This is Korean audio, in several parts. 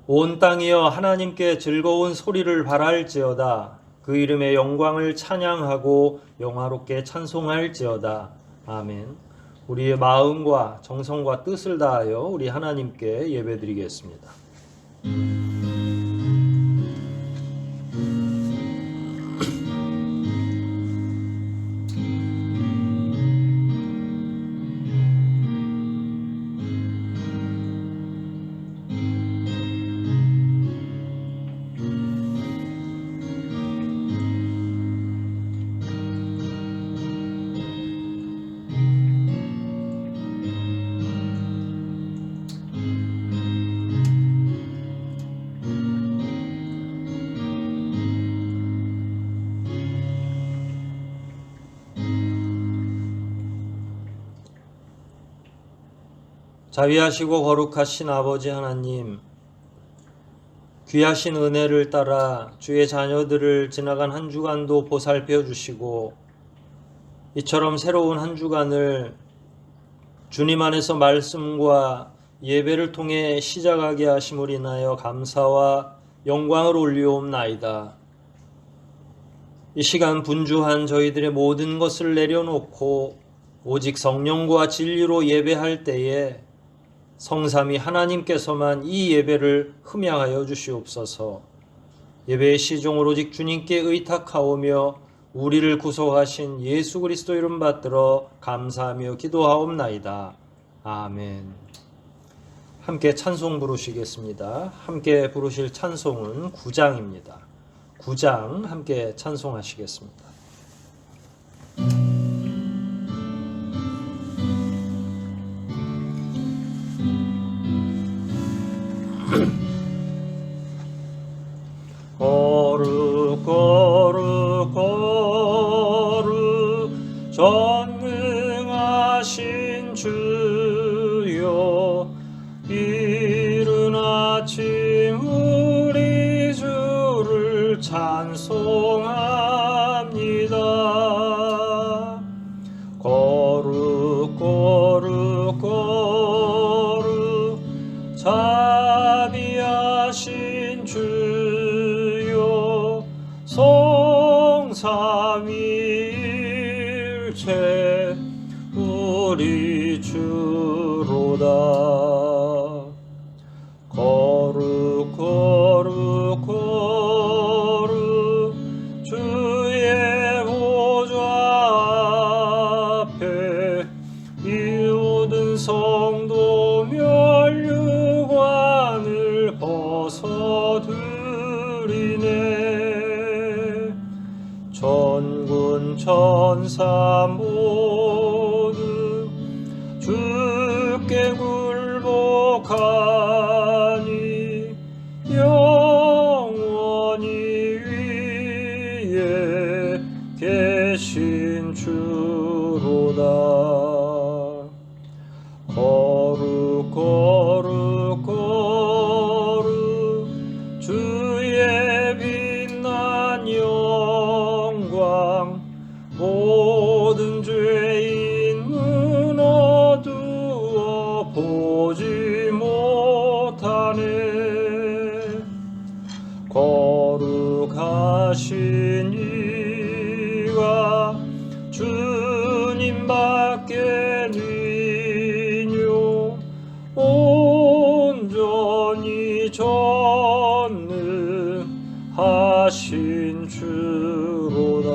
온 땅이여 하나님께 즐거운 소리를 발할지어다. 그 이름의 영광을 찬양하고 영화롭게 찬송할지어다. 아멘. 우리의 마음과 정성과 뜻을 다하여 우리 하나님께 예배드리겠습니다. 자비하시고 거룩하신 아버지 하나님, 귀하신 은혜를 따라 주의 자녀들을 지나간 한 주간도 보살펴 주시고 이처럼 새로운 한 주간을 주님 안에서 말씀과 예배를 통해 시작하게 하심을 인하여 감사와 영광을 올리옵나이다. 이 시간 분주한 저희들의 모든 것을 내려놓고 오직 성령과 진리로 예배할 때에 성삼위 하나님께서만 이 예배를 흠양하여 주시옵소서. 예배의 시종을 오직 주님께 의탁하오며 우리를 구속하신 예수 그리스도 이름 받들어 감사하며 기도하옵나이다. 아멘. 함께 찬송 부르시겠습니다. 함께 부르실 찬송은 9장입니다. 9장 함께 찬송하시겠습니다. 거룩 거룩 거룩 전능하신 주여, 이른 아침 우리 주를 찬송합니다. 거룩 거룩 거룩 자비하신 주여, 성삼위일체 우리 주로다. 거룩 거룩 거룩 주의 보좌 앞에 이 모든 성도 면류관을 벗어드리네. 천군 천사 모두 주께 굴복하니 영원히 위에 계신 주로다. 거룩 거룩 거룩 주의 빛난 영광, 모든 죄인 눈 어두워 보지 못하네. 거룩하신 이가 주님밖에 니뇨, 온전히 전능하신 주로다.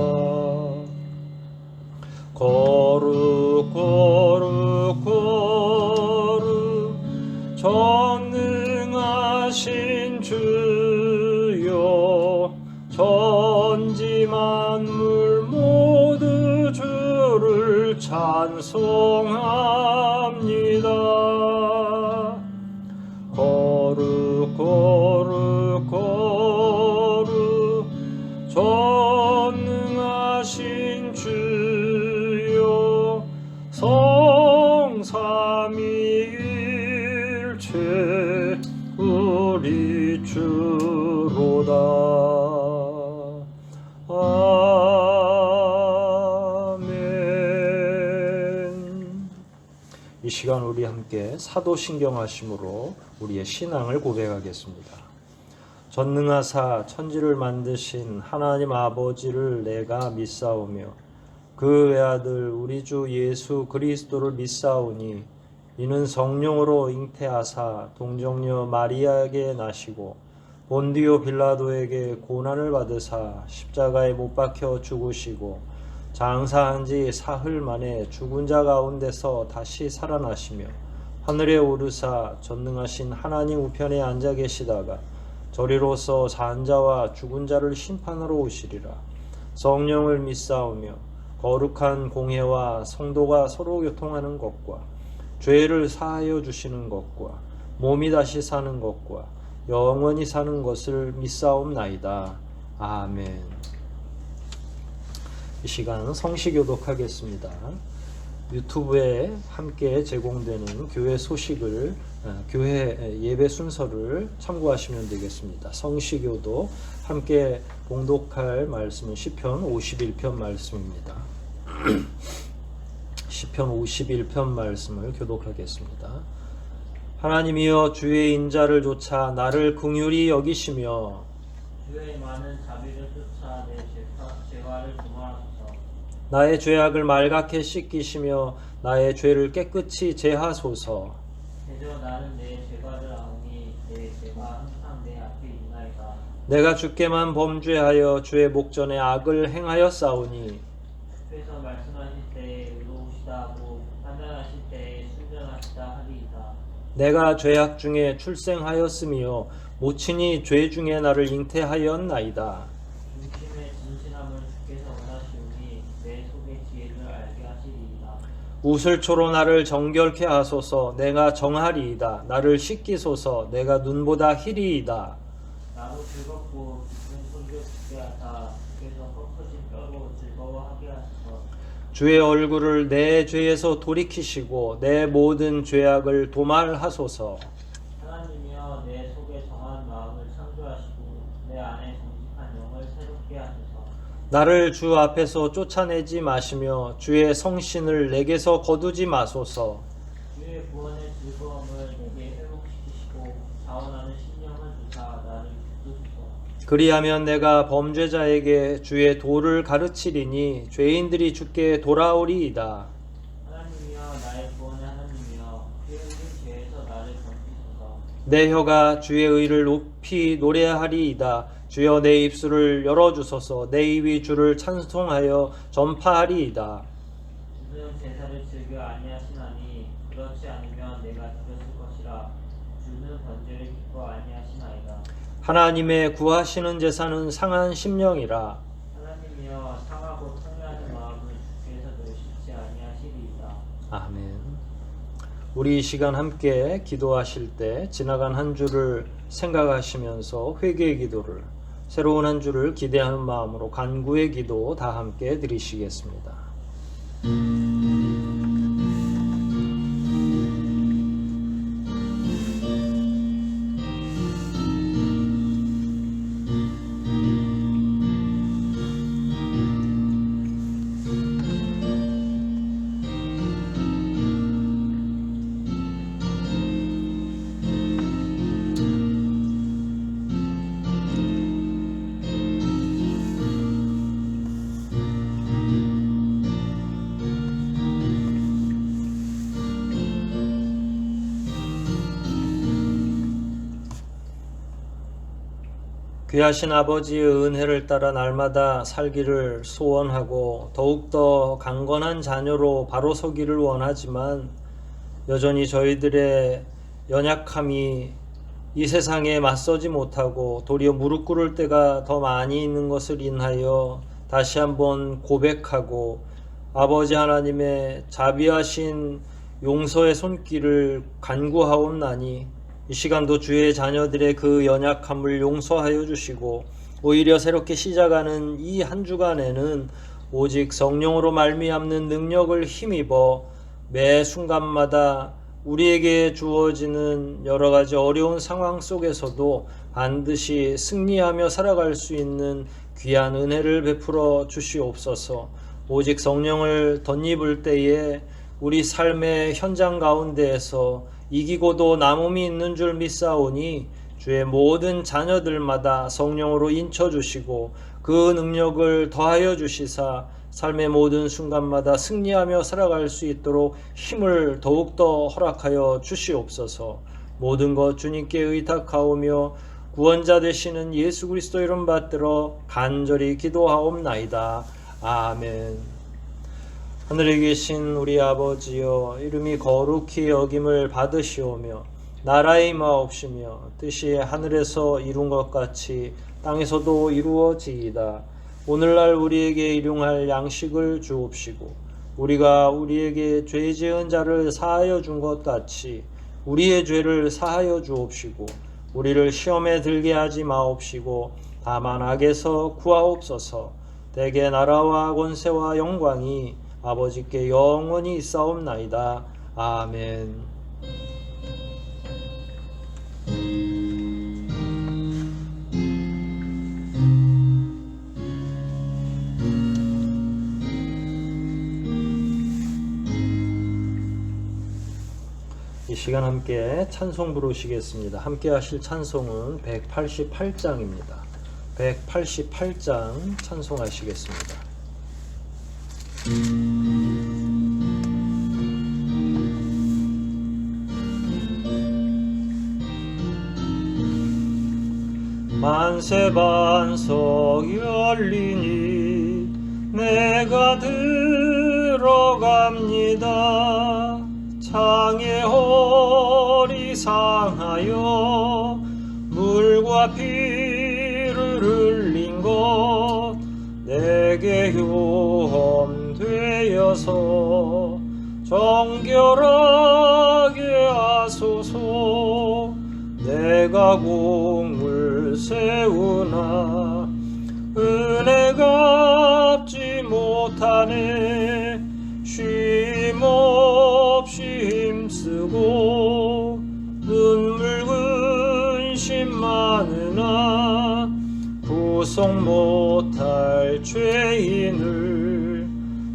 거룩 거룩 거룩 전능하신 주여, 천지 만물 모두 주를 찬송합니다. 거룩 거룩 거룩 시간 우리 함께 사도신경하심으로 우리의 신앙을 고백하겠습니다. 전능하사 천지를 만드신 하나님 아버지를 내가 믿사오며 그 외아들 우리 주 예수 그리스도를 믿사오니 이는 성령으로 잉태하사 동정녀 마리아에게 나시고 본디오 빌라도에게 고난을 받으사 십자가에 못 박혀 죽으시고 장사한 지 사흘 만에 죽은 자 가운데서 다시 살아나시며 하늘에 오르사 전능하신 하나님 우편에 앉아 계시다가 저리로서 산 자와 죽은 자를 심판하러 오시리라. 성령을 믿사오며 거룩한 공회와 성도가 서로 교통하는 것과 죄를 사하여 주시는 것과 몸이 다시 사는 것과 영원히 사는 것을 믿사옵나이다. 아멘. 이 시간 성시교독하겠습니다. 유튜브에 함께 제공되는 교회 소식을 교회 예배 순서를 참고하시면 되겠습니다. 성시교독 함께 봉독할 말씀은 시편 51편 말씀입니다. 시편 51편 말씀을 교독하겠습니다. 하나님이여 주의 인자를 좇아 나를 긍휼히 여기시며 주의 많은 자비를 쫓아 내 죄화를 도말하소서. 나의 죄악을 말갛게 씻기시며 나의 죄를 깨끗이 제하소서. 대저 나는 내 죄과를 아오니 내 죄가 항상 내 앞에 있나이다. 내가 주께만 범죄하여 주의 목전에 악을 행하였사오니 주께서 말씀하실 때에 의로우시다 하고 판단하실 때에 순전하시다 하리이다. 내가 죄악 중에 출생하였으며 모친이 죄 중에 나를 잉태하였나이다. 중심의 진실함을 주께서 원하시오니 내 속의 지혜를 알게 하시리이다. 우슬초로 나를 정결케 하소서. 내가 정하리이다. 나를 씻기소서. 내가 눈보다 희리이다. 나로 즐겁고 깊은 손교 듣게 하사 주께서 꺾어진 뼈로 즐거워하게 하소서. 주의 얼굴을 내 죄에서 돌이키시고 내 모든 죄악을 도말하소서. 하나님이여 내 속에 정한 마음을 창조하시고 내 안에 정직한 영을 새롭게 하소서. 나를 주 앞에서 쫓아내지 마시며 주의 성신을 내게서 거두지 마소서. 주의 구원의 즐거움을 내게 회복시키시고 자원하는 신령을 주사 나를 붙드소서. 그리하면 내가 범죄자에게 주의 도를 가르치리니 죄인들이 주께 돌아오리이다. 하나님이여 나의 구원의 하나님이여 피 흘린 죄에서 나를 건지소서. 내 혀가 주의 의를 높이 노래하리이다. 주여 내 입술을 열어주소서. 내 입이 주를 찬송하여 전파하리이다. 주는 제사를 즐겨 아니하시나니 그렇지 않으면 내가 드렸을 것이라. 주는 번제를 기뻐 아니하시나이다. 하나님의 구하시는 제사는 상한 심령이라. 하나님이여 상하고 통회하는 마음을 주께서 멸시치 아니하시리이다. 아멘. 우리 이 시간 함께 기도하실 때 지나간 한 주를 생각하시면서 회개의 기도를, 새로운 한 주를 기대하는 마음으로 간구의 기도 다 함께 드리시겠습니다. 귀하신 아버지의 은혜를 따라 날마다 살기를 소원하고 더욱더 강건한 자녀로 바로 서기를 원하지만 여전히 저희들의 연약함이 이 세상에 맞서지 못하고 도리어 무릎 꿇을 때가 더 많이 있는 것을 인하여 다시 한번 고백하고 아버지 하나님의 자비하신 용서의 손길을 간구하옵나니 이 시간도 주의 자녀들의 그 연약함을 용서하여 주시고 오히려 새롭게 시작하는 이 한 주간에는 오직 성령으로 말미암는 능력을 힘입어 매 순간마다 우리에게 주어지는 여러 가지 어려운 상황 속에서도 반드시 승리하며 살아갈 수 있는 귀한 은혜를 베풀어 주시옵소서. 오직 성령을 덧입을 때에 우리 삶의 현장 가운데에서 이기고도 남음이 있는 줄 믿사오니 주의 모든 자녀들마다 성령으로 인쳐주시고 그 능력을 더하여 주시사 삶의 모든 순간마다 승리하며 살아갈 수 있도록 힘을 더욱더 허락하여 주시옵소서. 모든 것 주님께 의탁하오며 구원자 되시는 예수 그리스도 이름 받들어 간절히 기도하옵나이다. 아멘. 하늘에 계신 우리 아버지여, 이름이 거룩히 여김을 받으시오며 나라의 임하옵시며 뜻이 하늘에서 이룬 것 같이 땅에서도 이루어지이다. 오늘날 우리에게 일용할 양식을 주옵시고 우리가 우리에게 죄 지은 자를 사하여 준 것 같이 우리의 죄를 사하여 주옵시고 우리를 시험에 들게 하지 마옵시고 다만 악에서 구하옵소서. 대개 나라와 권세와 영광이 아버지께 영원히 있사옵나이다. 아멘. 이 시간 함께 찬송 부르시겠습니다. 함께 하실 찬송은 188장입니다. 188장 찬송하시겠습니다. 만세반석 열리니 내가 들어갑니다. 창에 허리 상하여 물과 피를 흘린 것 내게 흉험되어서 정결하게 하소서. 내가 공을 세우나 은혜 갚지 못하네. 쉼없이 힘쓰고 눈물 근심 많으나 구속 못할 죄인을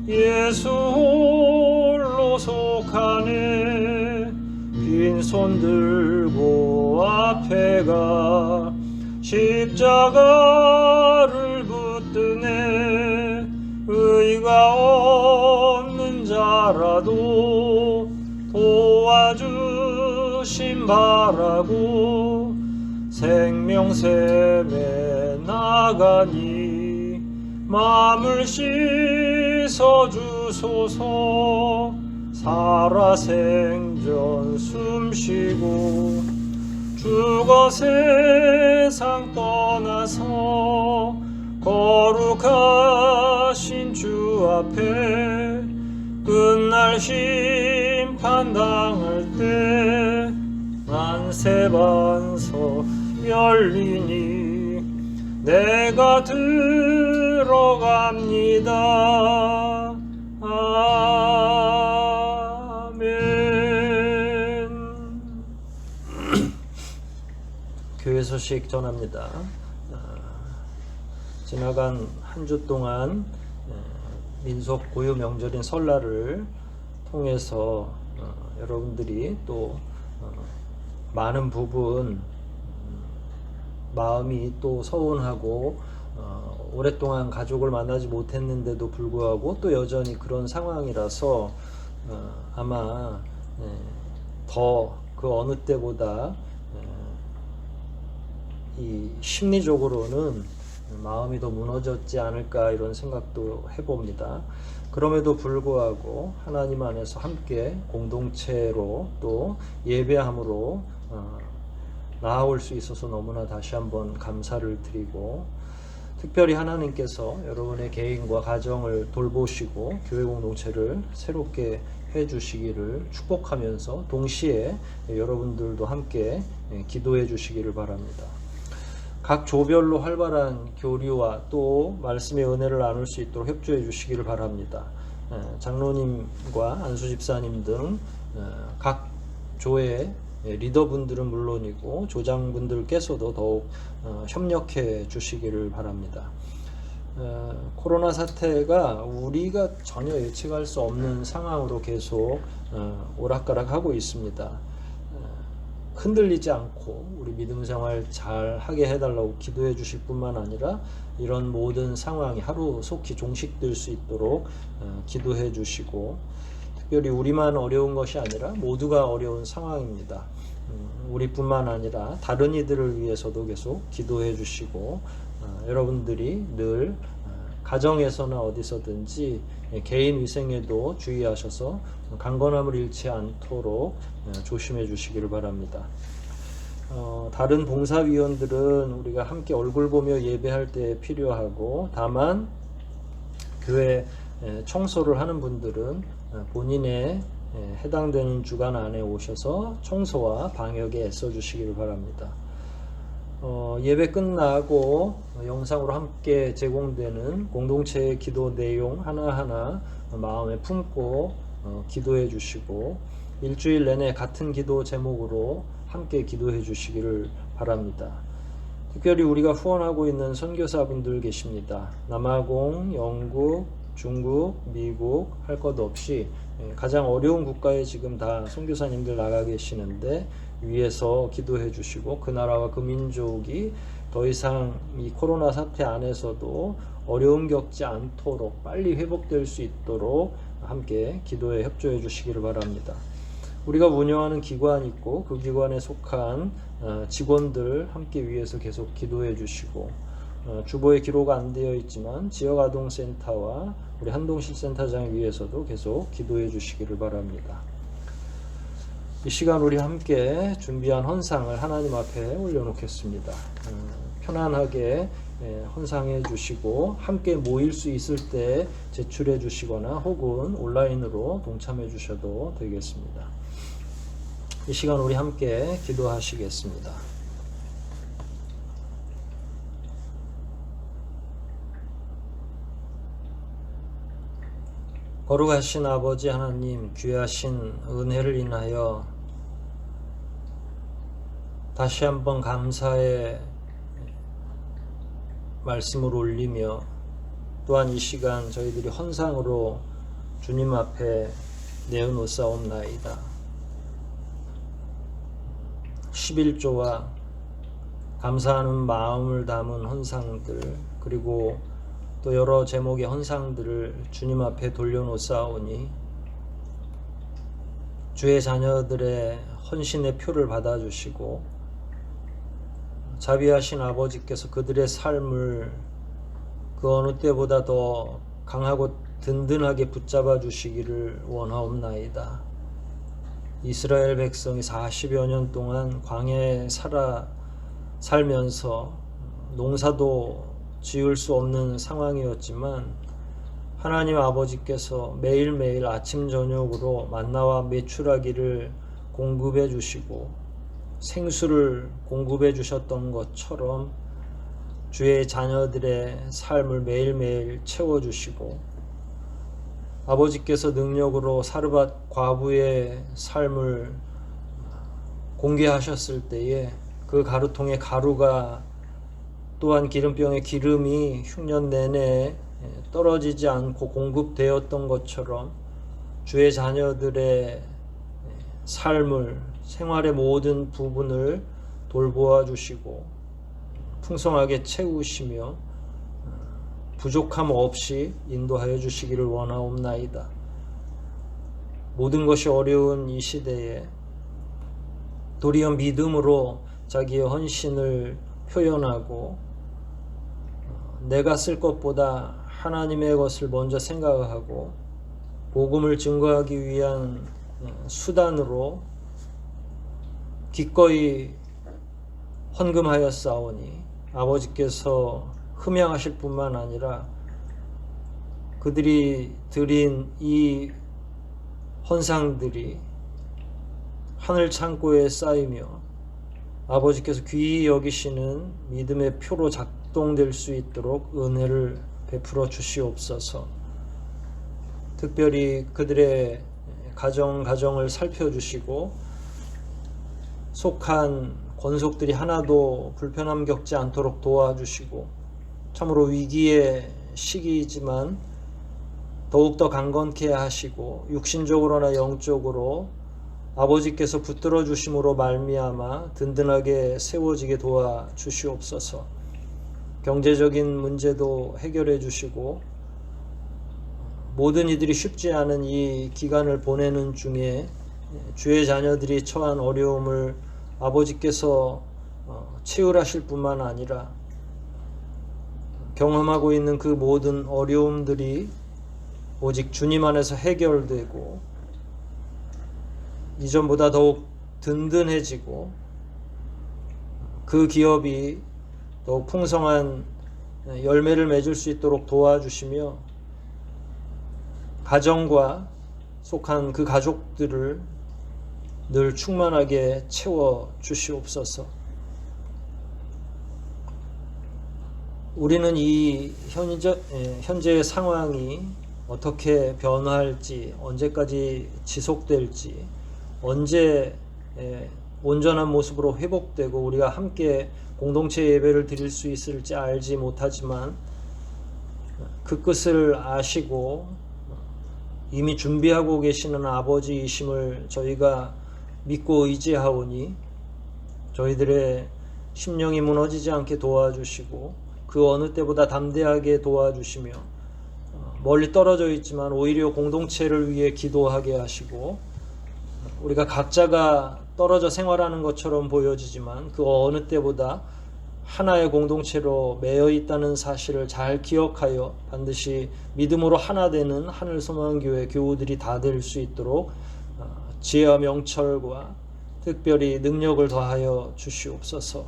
예수 홀로 속하네. 빈손 들고 앞에 가 십자가를 붙드네. 의가 없는 자라도 도와주심 바라고 생명샘에 나가니 마음을 씻어주소서. 살아생전 숨쉬고 죽어 세상 떠나서 거룩하신 주 앞에 끝날 심판 당할 때 만세반석 열리니 내가 들어갑니다. 아멘. 교회 소식 전합니다. 지나간 한 주 동안 민속 고유 명절인 설날을 통해서 여러분들이 또 많은 부분 마음이 또 서운하고 오랫동안 가족을 만나지 못했는데도 불구하고 또 여전히 그런 상황이라서 아마 더 그 어느 때보다 이 심리적으로는 마음이 더 무너졌지 않을까 이런 생각도 해봅니다. 그럼에도 불구하고 하나님 안에서 함께 공동체로 또 예배함으로 나아올 수 있어서 너무나 다시 한번 감사를 드리고, 특별히 하나님께서 여러분의 개인과 가정을 돌보시고 교회 공동체를 새롭게 해주시기를 축복하면서 동시에 여러분들도 함께 기도해 주시기를 바랍니다. 각 조별로 활발한 교류와 또 말씀의 은혜를 나눌 수 있도록 협조해 주시기를 바랍니다. 장로님과 안수 집사님 등 각 조의 리더분들은 물론이고 조장분들께서도 더욱 협력해 주시기를 바랍니다. 코로나 사태가 우리가 전혀 예측할 수 없는 상황으로 계속 오락가락하고 있습니다. 흔들리지 않고 우리 믿음 생활 잘 하게 해달라고 기도해 주실 뿐만 아니라 이런 모든 상황이 하루 속히 종식될 수 있도록 기도해 주시고, 특별히 우리만 어려운 것이 아니라 모두가 어려운 상황입니다. 우리뿐만 아니라 다른 이들을 위해서도 계속 기도해 주시고, 여러분들이 늘 가정에서나 어디서든지 개인 위생에도 주의하셔서 강건함을 잃지 않도록 조심해 주시기를 바랍니다. 다른 봉사위원들은 우리가 함께 얼굴 보며 예배할 때 필요하고, 다만 교회 청소를 하는 분들은 본인의 해당되는 주간 안에 오셔서 청소와 방역에 애써 주시기를 바랍니다. 예배 끝나고 영상으로 함께 제공되는 공동체의 기도 내용 하나하나 마음에 품고 기도해 주시고, 일주일 내내 같은 기도 제목으로 함께 기도해 주시기를 바랍니다. 특별히 우리가 후원하고 있는 선교사분들 계십니다. 남아공, 영국, 중국, 미국 할 것 없이 가장 어려운 국가에 지금 다 선교사님들 나가 계시는데 위에서 기도해 주시고, 그 나라와 그 민족이 더 이상 이 코로나 사태 안에서도 어려움 겪지 않도록 빨리 회복될 수 있도록 함께 기도에 협조해 주시기를 바랍니다. 우리가 운영하는 기관이 있고 그 기관에 속한 직원들 함께 위해서 계속 기도해 주시고, 주보에 기록 안 되어 있지만 지역아동센터와 우리 한동실 센터장 위해서도 계속 기도해 주시기를 바랍니다. 이 시간 우리 함께 준비한 헌상을 하나님 앞에 올려놓겠습니다. 편안하게 헌상해 주시고, 함께 모일 수 있을 때 제출해 주시거나 혹은 온라인으로 동참해 주셔도 되겠습니다. 이 시간 우리 함께 기도하시겠습니다. 거룩하신 아버지 하나님, 귀하신 은혜를 인하여 다시 한번 감사의 말씀을 올리며, 또한 이 시간 저희들이 헌상으로 주님 앞에 내어놓사옵나이다. 11조와 감사하는 마음을 담은 헌상들, 그리고 또 여러 제목의 헌상들을 주님 앞에 돌려놓사오니 주의 자녀들의 헌신의 표를 받아주시고, 자비하신 아버지께서 그들의 삶을 그 어느 때보다 더 강하고 든든하게 붙잡아 주시기를 원하옵나이다. 이스라엘 백성이 40여 년 동안 광야에 살면서 농사도 지을 수 없는 상황이었지만 하나님 아버지께서 매일매일 아침 저녁으로 만나와 메추라기를 공급해 주시고 생수를 공급해 주셨던 것처럼 주의 자녀들의 삶을 매일매일 채워주시고, 아버지께서 능력으로 사르밧 과부의 삶을 공개하셨을 때에 그 가루통의 가루가 또한 기름병의 기름이 흉년 내내 떨어지지 않고 공급되었던 것처럼 주의 자녀들의 삶을, 생활의 모든 부분을 돌보아 주시고 풍성하게 채우시며 부족함 없이 인도하여 주시기를 원하옵나이다. 모든 것이 어려운 이 시대에 도리어 믿음으로 자기의 헌신을 표현하고 내가 쓸 것보다 하나님의 것을 먼저 생각하고 복음을 증거하기 위한 수단으로 기꺼이 헌금하였사오니 아버지께서 흠양하실 뿐만 아니라 그들이 드린 이 헌상들이 하늘 창고에 쌓이며 아버지께서 귀히 여기시는 믿음의 표로 작동될 수 있도록 은혜를 베풀어 주시옵소서. 특별히 그들의 가정을 살펴주시고 속한 권속들이 하나도 불편함 겪지 않도록 도와주시고 참으로 위기의 시기이지만 더욱더 강건케 하시고 육신적으로나 영적으로 아버지께서 붙들어 주심으로 말미암아 든든하게 세워지게 도와 주시옵소서. 경제적인 문제도 해결해 주시고 모든 이들이 쉽지 않은 이 기간을 보내는 중에 주의 자녀들이 처한 어려움을 아버지께서 치유하실 뿐만 아니라 경험하고 있는 그 모든 어려움들이 오직 주님 안에서 해결되고 이전보다 더욱 든든해지고 그 기업이 더욱 풍성한 열매를 맺을 수 있도록 도와주시며 가정과 속한 그 가족들을 늘 충만하게 채워 주시옵소서. 우리는 이 현재의 상황이 어떻게 변화할지, 언제까지 지속될지, 언제 온전한 모습으로 회복되고 우리가 함께 공동체 예배를 드릴 수 있을지 알지 못하지만 그 끝을 아시고 이미 준비하고 계시는 아버지이심을 저희가 믿고 의지하오니 저희들의 심령이 무너지지 않게 도와주시고 그 어느 때보다 담대하게 도와주시며 멀리 떨어져 있지만 오히려 공동체를 위해 기도하게 하시고 우리가 각자가 떨어져 생활하는 것처럼 보여지지만 그 어느 때보다 하나의 공동체로 매여 있다는 사실을 잘 기억하여 반드시 믿음으로 하나 되는 하늘소망교회 교우들이 다 될 수 있도록 지혜와 명철과 특별히 능력을 더하여 주시옵소서.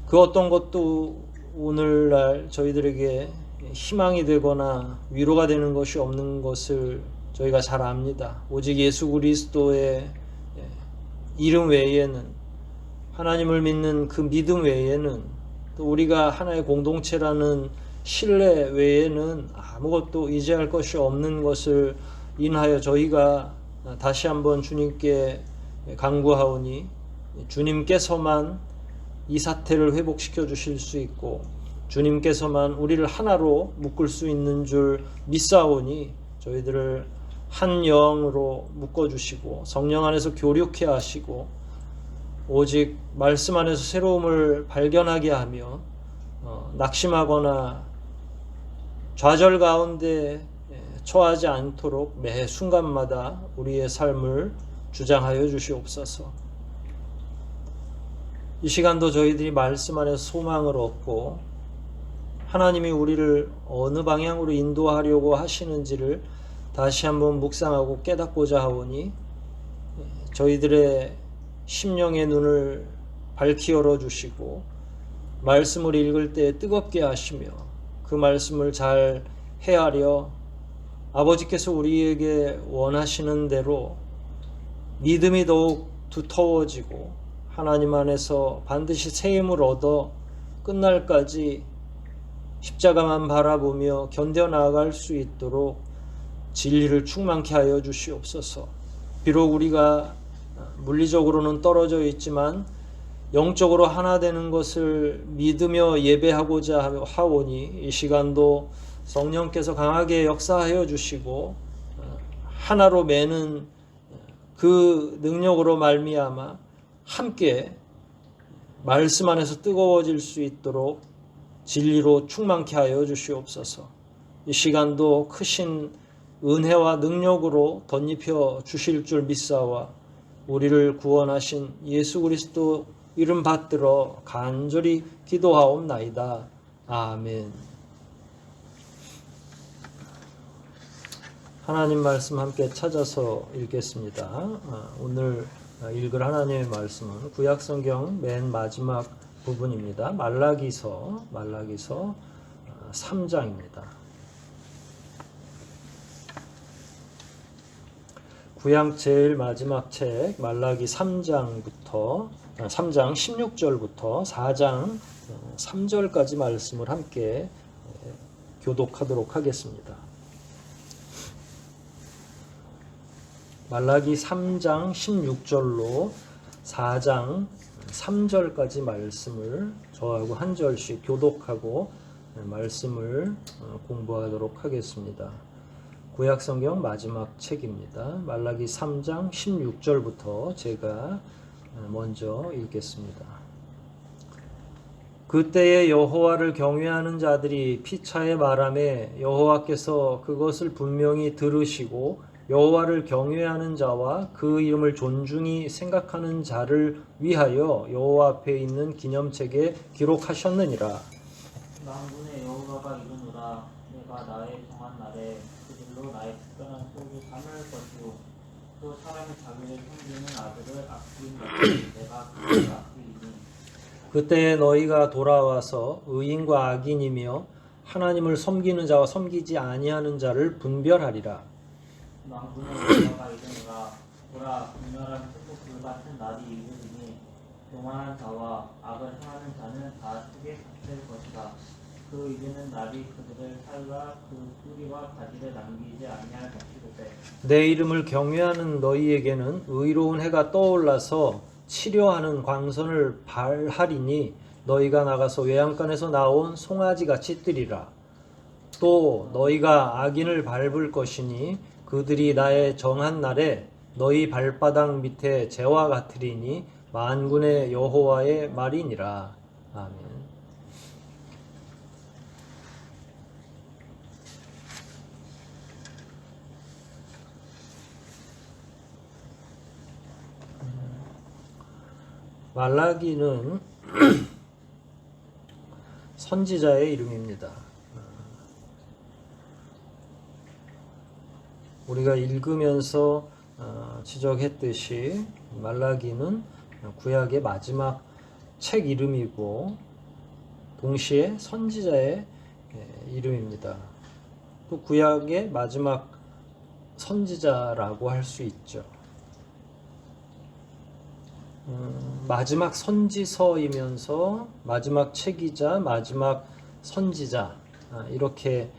그 어떤 것도 오늘날 저희들에게 희망이 되거나 위로가 되는 것이 없는 것을 저희가 잘 압니다. 오직 예수 그리스도의 이름 외에는, 하나님을 믿는 그 믿음 외에는, 또 우리가 하나의 공동체라는 신뢰 외에는 아무것도 의지할 것이 없는 것을 인하여 저희가 다시 한번 주님께 간구하오니 주님께서만 이 사태를 회복시켜 주실 수 있고 주님께서만 우리를 하나로 묶을 수 있는 줄 믿사오니 저희들을 한 영으로 묶어주시고 성령 안에서 교류케 하시고 오직 말씀 안에서 새로움을 발견하게 하며 낙심하거나 좌절 가운데 처하지 않도록 매 순간마다 우리의 삶을 주장하여 주시옵소서. 이 시간도 저희들이 말씀 안에서 소망을 얻고 하나님이 우리를 어느 방향으로 인도하려고 하시는지를 다시 한번 묵상하고 깨닫고자 하오니 저희들의 심령의 눈을 밝히 열어주시고 말씀을 읽을 때 뜨겁게 하시며 그 말씀을 잘 헤아려 아버지께서 우리에게 원하시는 대로 믿음이 더욱 두터워지고 하나님 안에서 반드시 새 힘을 얻어 끝날까지 십자가만 바라보며 견뎌나갈 수 있도록 진리를 충만케 하여 주시옵소서. 비록 우리가 물리적으로는 떨어져 있지만 영적으로 하나 되는 것을 믿으며 예배하고자 하오니 이 시간도 성령께서 강하게 역사하여 주시고 하나로 매는 그 능력으로 말미암아 함께 말씀 안에서 뜨거워질 수 있도록 진리로 충만케 하여 주시옵소서. 이 시간도 크신 은혜와 능력으로 덧입혀 주실 줄 믿사와 우리를 구원하신 예수 그리스도 이름 받들어 간절히 기도하옵나이다. 아멘. 하나님 말씀 함께 찾아서 읽겠습니다. 오늘 읽을 하나님의 말씀은 구약성경 맨 마지막 부분입니다. 말라기서 3장입니다. 구약 제일 마지막 책 말라기 3장 16절부터 4장 3절까지 말씀을 함께 교독하도록 하겠습니다. 말라기 3장 16절로 4장 3절까지 말씀을 저하고 한 절씩 교독하고 말씀을 공부하도록 하겠습니다. 구약성경 마지막 책입니다. 말라기 3장 16절부터 제가 먼저 읽겠습니다. 그때에 여호와를 경외하는 자들이 피차에 말하매 여호와께서 그것을 분명히 들으시고 여호와를 경외하는 자와 그 이름을 존중히 생각하는 자를 위하여 여호와 앞에 있는 기념책에 기록하셨느니라. 만군의 여호와가 이르노라. 내가 나의 정한 날에 그들로 나의 특별한 소를 삼을 것이요 또 사람이 자기를 섬기는 아들을 아끼는 것을 내가 그들을 아끼리니. 그때 너희가 돌아와서 의인과 악인이며 하나님을 섬기는 자와 섬기지 아니하는 자를 분별하리라. 만군의 여호와가 이르노라. 보라, 극렬한 촛불 같은 날이 이르리니 교만한 자와 악을 행하는 자는 다 크게 갇힐 것이다. 그 이르는 날이 그들을 살라 그 뿌리와 가지를 남기지 아니할 것이로되. 내 이름을 경외하는 너희에게는 의로운 해가 떠올라서 치료하는 광선을 발하리니 너희가 나가서 외양간에서 나온 송아지같이 뜨리라. 또 너희가 악인을 밟을 것이니 그들이 나의 정한 날에 너희 발바닥 밑에 재와 같으리니 만군의 여호와의 말이니라. 아멘. 말라기는 선지자의 이름입니다. 우리가 읽으면서 지적했듯이 말라기는 구약의 마지막 책 이름이고 동시에 선지자의 이름입니다. 또 구약의 마지막 선지자라고 할 수 있죠. 마지막 선지서이면서 마지막 책이자 마지막 선지자 이렇게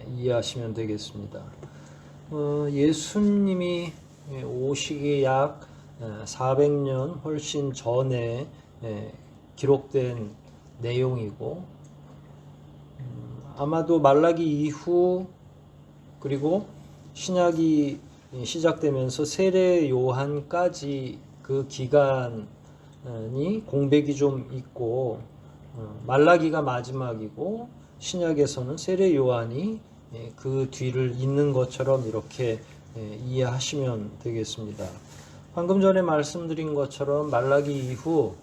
이해하시면 되겠습니다. 예수님이 오시기 약 400년 훨씬 전에 기록된 내용이고 아마도 말라기 이후 그리고 신약이 시작되면서 세례 요한까지 그 기간이 공백이 좀 있고 말라기가 마지막이고 신약에서는 세례 요한이 그 뒤를 잇는 것처럼 이렇게 이해하시면 되겠습니다. 방금 전에 말씀드린 것처럼 말라기 이후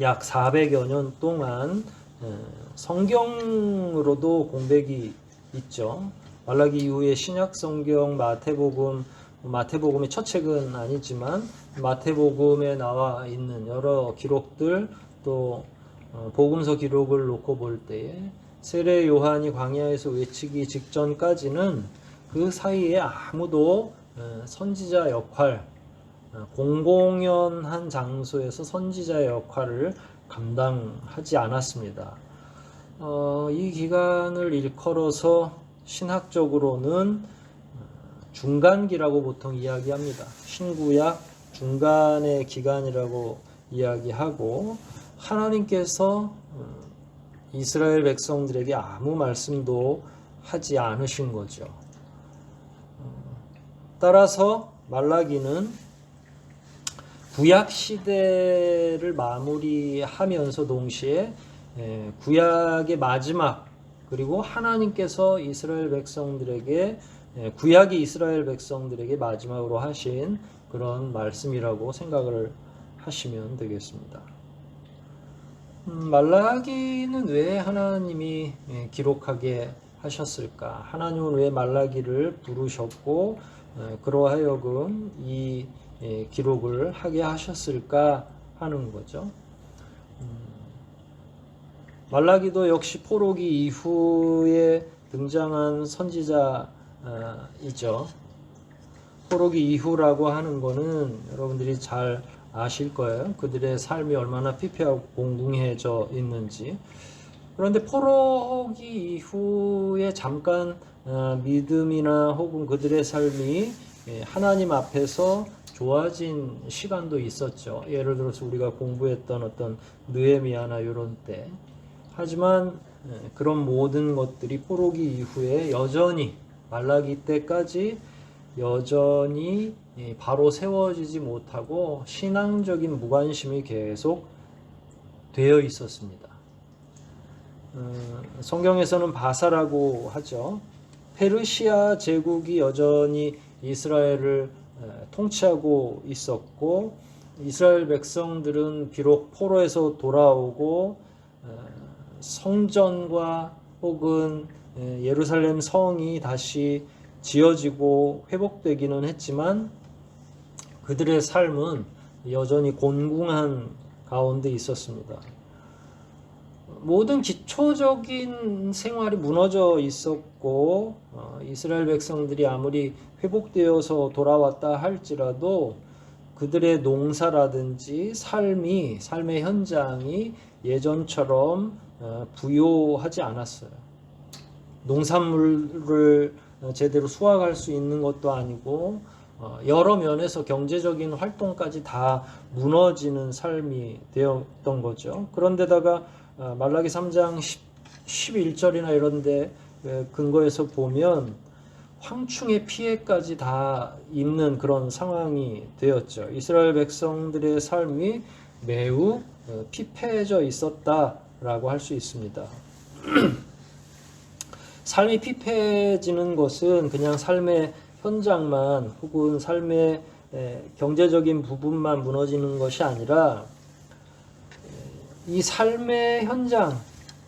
약 400여 년 동안 성경으로도 공백이 있죠. 말라기 이후에 신약 성경 마태복음의 첫 책은 아니지만 마태복음에 나와 있는 여러 기록들 또 복음서 기록을 놓고 볼 때에 세례 요한이 광야에서 외치기 직전까지는 그 사이에 아무도 선지자 역할, 공공연한 장소에서 선지자 역할을 감당하지 않았습니다. 이 기간을 일컬어서 신학적으로는 중간기라고 보통 이야기합니다. 신구약 중간의 기간이라고 이야기하고 하나님께서 이스라엘 백성들에게 아무 말씀도 하지 않으신 거죠. 따라서 말라기는 구약 시대를 마무리하면서 동시에 구약의 마지막 그리고 하나님께서 이스라엘 백성들에게 구약이 이스라엘 백성들에게 마지막으로 하신 그런 말씀이라고 생각을 하시면 되겠습니다. 말라기는 왜 하나님이 기록하게 하셨을까? 하나님은 왜 말라기를 부르셨고 그러하여금 이 기록을 하게 하셨을까 하는 거죠. 말라기도 역시 포로기 이후에 등장한 선지자이죠. 포로기 이후라고 하는 거는 여러분들이 잘 아실 거예요. 그들의 삶이 얼마나 피폐하고 공공해져 있는지. 그런데 포로기 이후에 잠깐 믿음이나 혹은 그들의 삶이 하나님 앞에서 좋아진 시간도 있었죠. 예를 들어서 우리가 공부했던 어떤 느헤미야나 이런 때 하지만 그런 모든 것들이 포로기 이후에 여전히 말라기 때까지 여전히 바로 세워지지 못하고 신앙적인 무관심이 계속 되어 있었습니다. 성경에서는 바사라고 하죠. 페르시아 제국이 여전히 이스라엘을 통치하고 있었고, 이스라엘 백성들은 비록 포로에서 돌아오고 성전과 혹은 예루살렘 성이 다시 지어지고 회복되기는 했지만 그들의 삶은 여전히 곤궁한 가운데 있었습니다. 모든 기초적인 생활이 무너져 있었고 이스라엘 백성들이 아무리 회복되어서 돌아왔다 할지라도 그들의 농사라든지 삶의 현장이 예전처럼 부요하지 않았어요. 농산물을 제대로 수확할 수 있는 것도 아니고 여러 면에서 경제적인 활동까지 다 무너지는 삶이 되었던 거죠. 그런데다가 말라기 3장 11절이나 이런데 근거에서 보면 황충의 피해까지 다 입는 그런 상황이 되었죠. 이스라엘 백성들의 삶이 매우 피폐해져 있었다라고 할 수 있습니다. 삶이 피폐해지는 것은 그냥 삶의 현장만 혹은 삶의 경제적인 부분만 무너지는 것이 아니라 이 삶의 현장,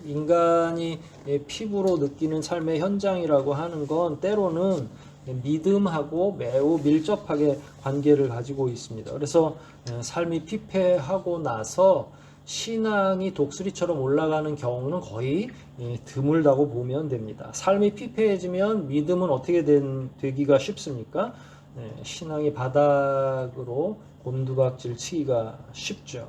인간이 피부로 느끼는 삶의 현장이라고 하는 건 때로는 믿음하고 매우 밀접하게 관계를 가지고 있습니다. 그래서 삶이 피폐하고 나서 신앙이 독수리처럼 올라가는 경우는 거의 드물다고 보면 됩니다. 삶이 피폐해지면 믿음은 어떻게 되기가 쉽습니까? 신앙이 바닥으로 곤두박질 치기가 쉽죠.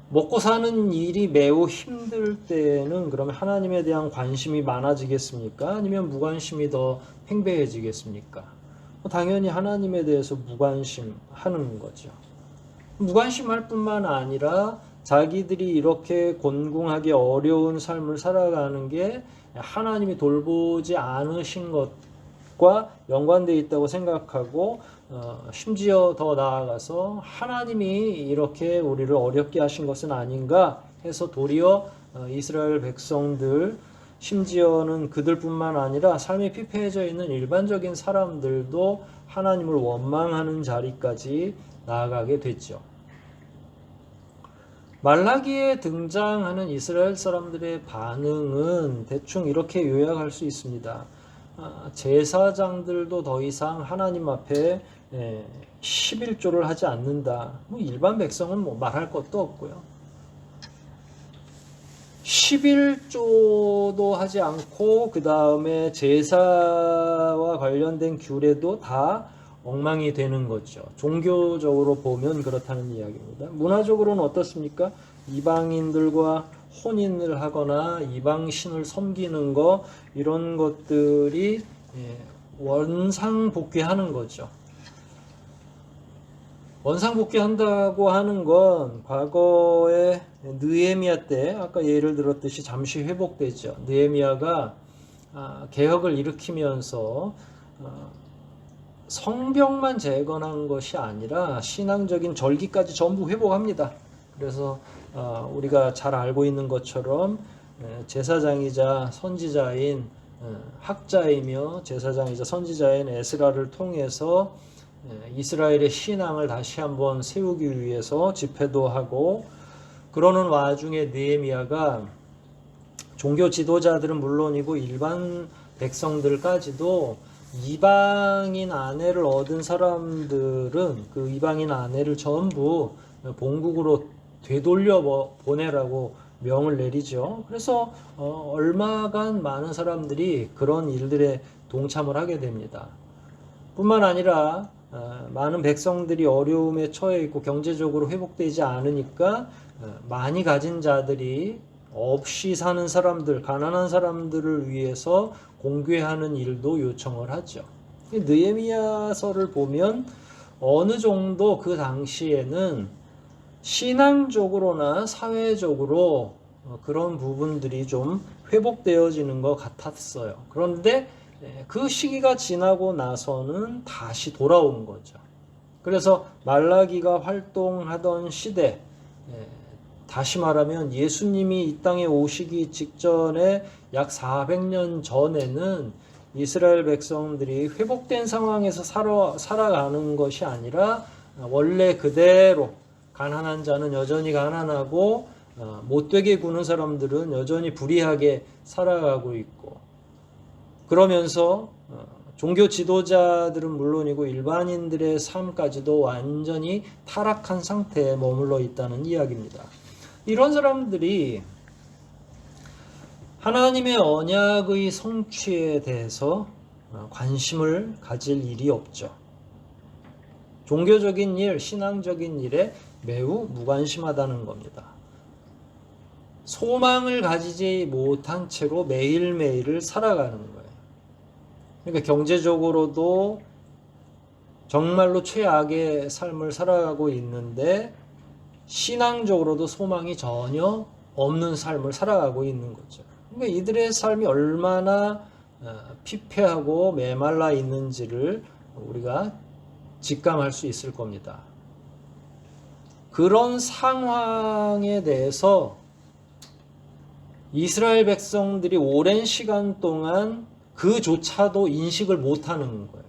먹고 사는 일이 매우 힘들 때는 그러면 하나님에 대한 관심이 많아지겠습니까? 아니면 무관심이 더 팽배해지겠습니까? 당연히 하나님에 대해서 무관심하는 거죠. 무관심할 뿐만 아니라 자기들이 이렇게 곤궁하게 어려운 삶을 살아가는 게 하나님이 돌보지 않으신 것과 연관되어 있다고 생각하고 심지어 더 나아가서 하나님이 이렇게 우리를 어렵게 하신 것은 아닌가 해서 도리어 이스라엘 백성들 심지어는 그들뿐만 아니라 삶이 피폐해져 있는 일반적인 사람들도 하나님을 원망하는 자리까지 나아가게 됐죠. 말라기에 등장하는 이스라엘 사람들의 반응은 대충 이렇게 요약할 수 있습니다. 제사장들도 더 이상 하나님 앞에 11조를 하지 않는다. 일반 백성은 말할 것도 없고요. 11조도 하지 않고 그 다음에 제사와 관련된 규례도 다 엉망이 되는 거죠. 종교적으로 보면 그렇다는 이야기입니다. 문화적으로는 어떻습니까? 이방인들과 혼인을 하거나 이방신을 섬기는 거 이런 것들이 원상복귀하는 거죠. 원상복귀한다고 하는 건 과거에 느헤미야 때 아까 예를 들었듯이 잠시 회복되죠. 느헤미야가 개혁을 일으키면서 성벽만 재건한 것이 아니라 신앙적인 절기까지 전부 회복합니다. 그래서 우리가 잘 알고 있는 것처럼 제사장이자 선지자인 학자이며 제사장이자 선지자인 에스라를 통해서 이스라엘의 신앙을 다시 한번 세우기 위해서 집회도 하고, 그러는 와중에 느헤미야가 종교 지도자들은 물론이고 일반 백성들까지도 이방인 아내를 얻은 사람들은 그 이방인 아내를 전부 본국으로 되돌려 보내라고 명을 내리죠. 그래서 얼마간 많은 사람들이 그런 일들에 동참을 하게 됩니다. 뿐만 아니라 많은 백성들이 어려움에 처해 있고 경제적으로 회복되지 않으니까 많이 가진 자들이 없이 사는 사람들, 가난한 사람들을 위해서 공개하는 일도 요청을 하죠. 느헤미야서를 보면 어느 정도 그 당시에는 신앙적으로나 사회적으로 그런 부분들이 좀 회복되어지는 것 같았어요. 그런데 그 시기가 지나고 나서는 다시 돌아온 거죠. 그래서 말라기가 활동하던 시대, 다시 말하면 예수님이 이 땅에 오시기 직전에 약 400년 전에는 이스라엘 백성들이 회복된 상황에서 살아가는 것이 아니라 원래 그대로 가난한 자는 여전히 가난하고 못되게 구는 사람들은 여전히 불의하게 살아가고 있고, 그러면서 종교 지도자들은 물론이고 일반인들의 삶까지도 완전히 타락한 상태에 머물러 있다는 이야기입니다. 이런 사람들이 하나님의 언약의 성취에 대해서 관심을 가질 일이 없죠. 종교적인 일, 신앙적인 일에 매우 무관심하다는 겁니다. 소망을 가지지 못한 채로 매일매일을 살아가는 거예요. 그러니까 경제적으로도 정말로 최악의 삶을 살아가고 있는데 신앙적으로도 소망이 전혀 없는 삶을 살아가고 있는 거죠. 그러니까 이들의 삶이 얼마나 피폐하고 메말라 있는지를 우리가 직감할 수 있을 겁니다. 그런 상황에 대해서 이스라엘 백성들이 오랜 시간 동안 그조차도 인식을 못하는 거예요.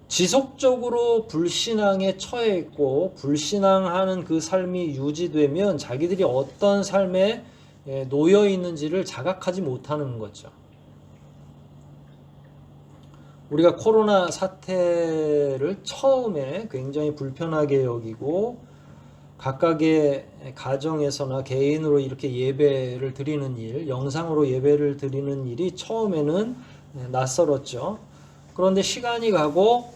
지속적으로 불신앙에 처해 있고 불신앙하는 그 삶이 유지되면 자기들이 어떤 삶에 놓여 있는지를 자각하지 못하는 거죠. 우리가 코로나 사태를 처음에 굉장히 불편하게 여기고 각각의 가정에서나 개인으로 이렇게 예배를 드리는 일, 영상으로 예배를 드리는 일이 처음에는 낯설었죠. 그런데 시간이 가고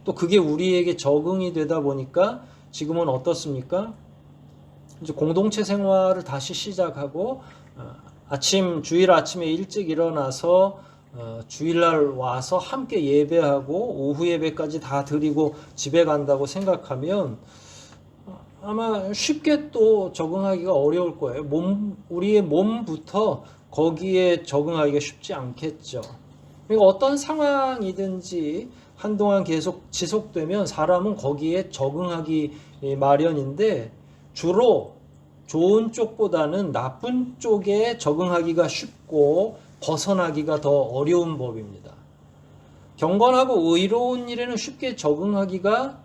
또 그게 우리에게 적응이 되다 보니까 지금은 어떻습니까? 이제 공동체 생활을 다시 시작하고 주일 아침에 일찍 일어나서 주일날 와서 함께 예배하고 오후 예배까지 다 드리고 집에 간다고 생각하면 아마 쉽게 또 적응하기가 어려울 거예요. 우리의 몸부터 거기에 적응하기가 쉽지 않겠죠. 그러니까 어떤 상황이든지 한동안 계속 지속되면 사람은 거기에 적응하기 마련인데 주로 좋은 쪽보다는 나쁜 쪽에 적응하기가 쉽고 벗어나기가 더 어려운 법입니다. 경건하고 의로운 일에는 쉽게 적응하기가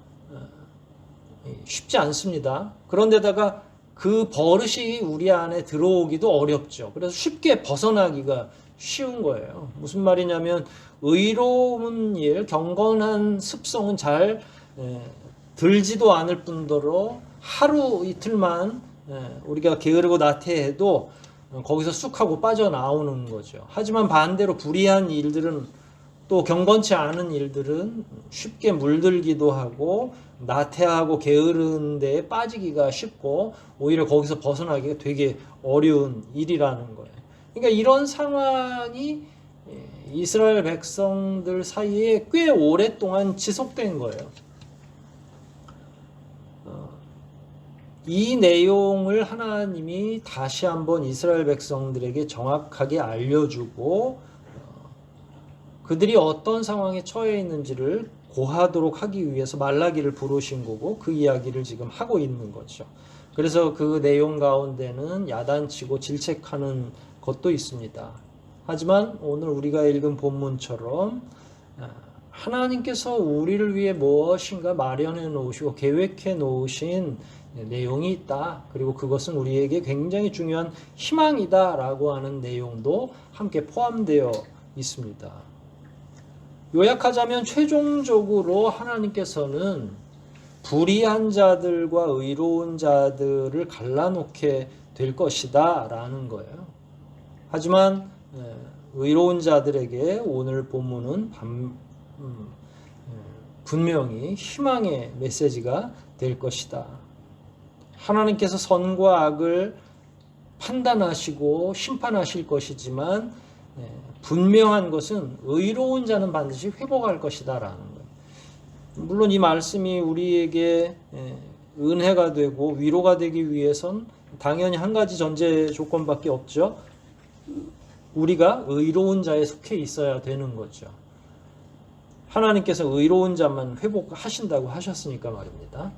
쉽지 않습니다. 그런데다가 그 버릇이 우리 안에 들어오기도 어렵죠. 그래서 쉽게 벗어나기가 쉬운 거예요. 무슨 말이냐면 의로운 일, 경건한 습성은 잘 들지도 않을 뿐더러 하루 이틀만 우리가 게으르고 나태해도 거기서 쑥 하고 빠져나오는 거죠. 하지만 반대로 불의한 일들은 또 경건치 않은 일들은 쉽게 물들기도 하고 나태하고 게으른 데에 빠지기가 쉽고 오히려 거기서 벗어나기가 되게 어려운 일이라는 거예요. 그러니까 이런 상황이 이스라엘 백성들 사이에 꽤 오랫동안 지속된 거예요. 이 내용을 하나님이 다시 한번 이스라엘 백성들에게 정확하게 알려주고 그들이 어떤 상황에 처해 있는지를 고하도록 하기 위해서 말라기를 부르신 거고 그 이야기를 지금 하고 있는 거죠. 그래서 그 내용 가운데는 야단치고 질책하는 것도 있습니다. 하지만 오늘 우리가 읽은 본문처럼 하나님께서 우리를 위해 무엇인가 마련해 놓으시고 계획해 놓으신 내용이 있다. 그리고 그것은 우리에게 굉장히 중요한 희망이다라고 하는 내용도 함께 포함되어 있습니다. 요약하자면 최종적으로 하나님께서는 불의한 자들과 의로운 자들을 갈라놓게 될 것이다 라는 거예요. 하지만 의로운 자들에게 오늘 본문은 분명히 희망의 메시지가 될 것이다. 하나님께서 선과 악을 판단하시고 심판하실 것이지만 분명한 것은 의로운 자는 반드시 회복할 것이다 라는 거예요. 물론 이 말씀이 우리에게 은혜가 되고 위로가 되기 위해선 당연히 한 가지 전제 조건밖에 없죠. 우리가 의로운 자에 속해 있어야 되는 거죠. 하나님께서 의로운 자만 회복하신다고 하셨으니까 말입니다.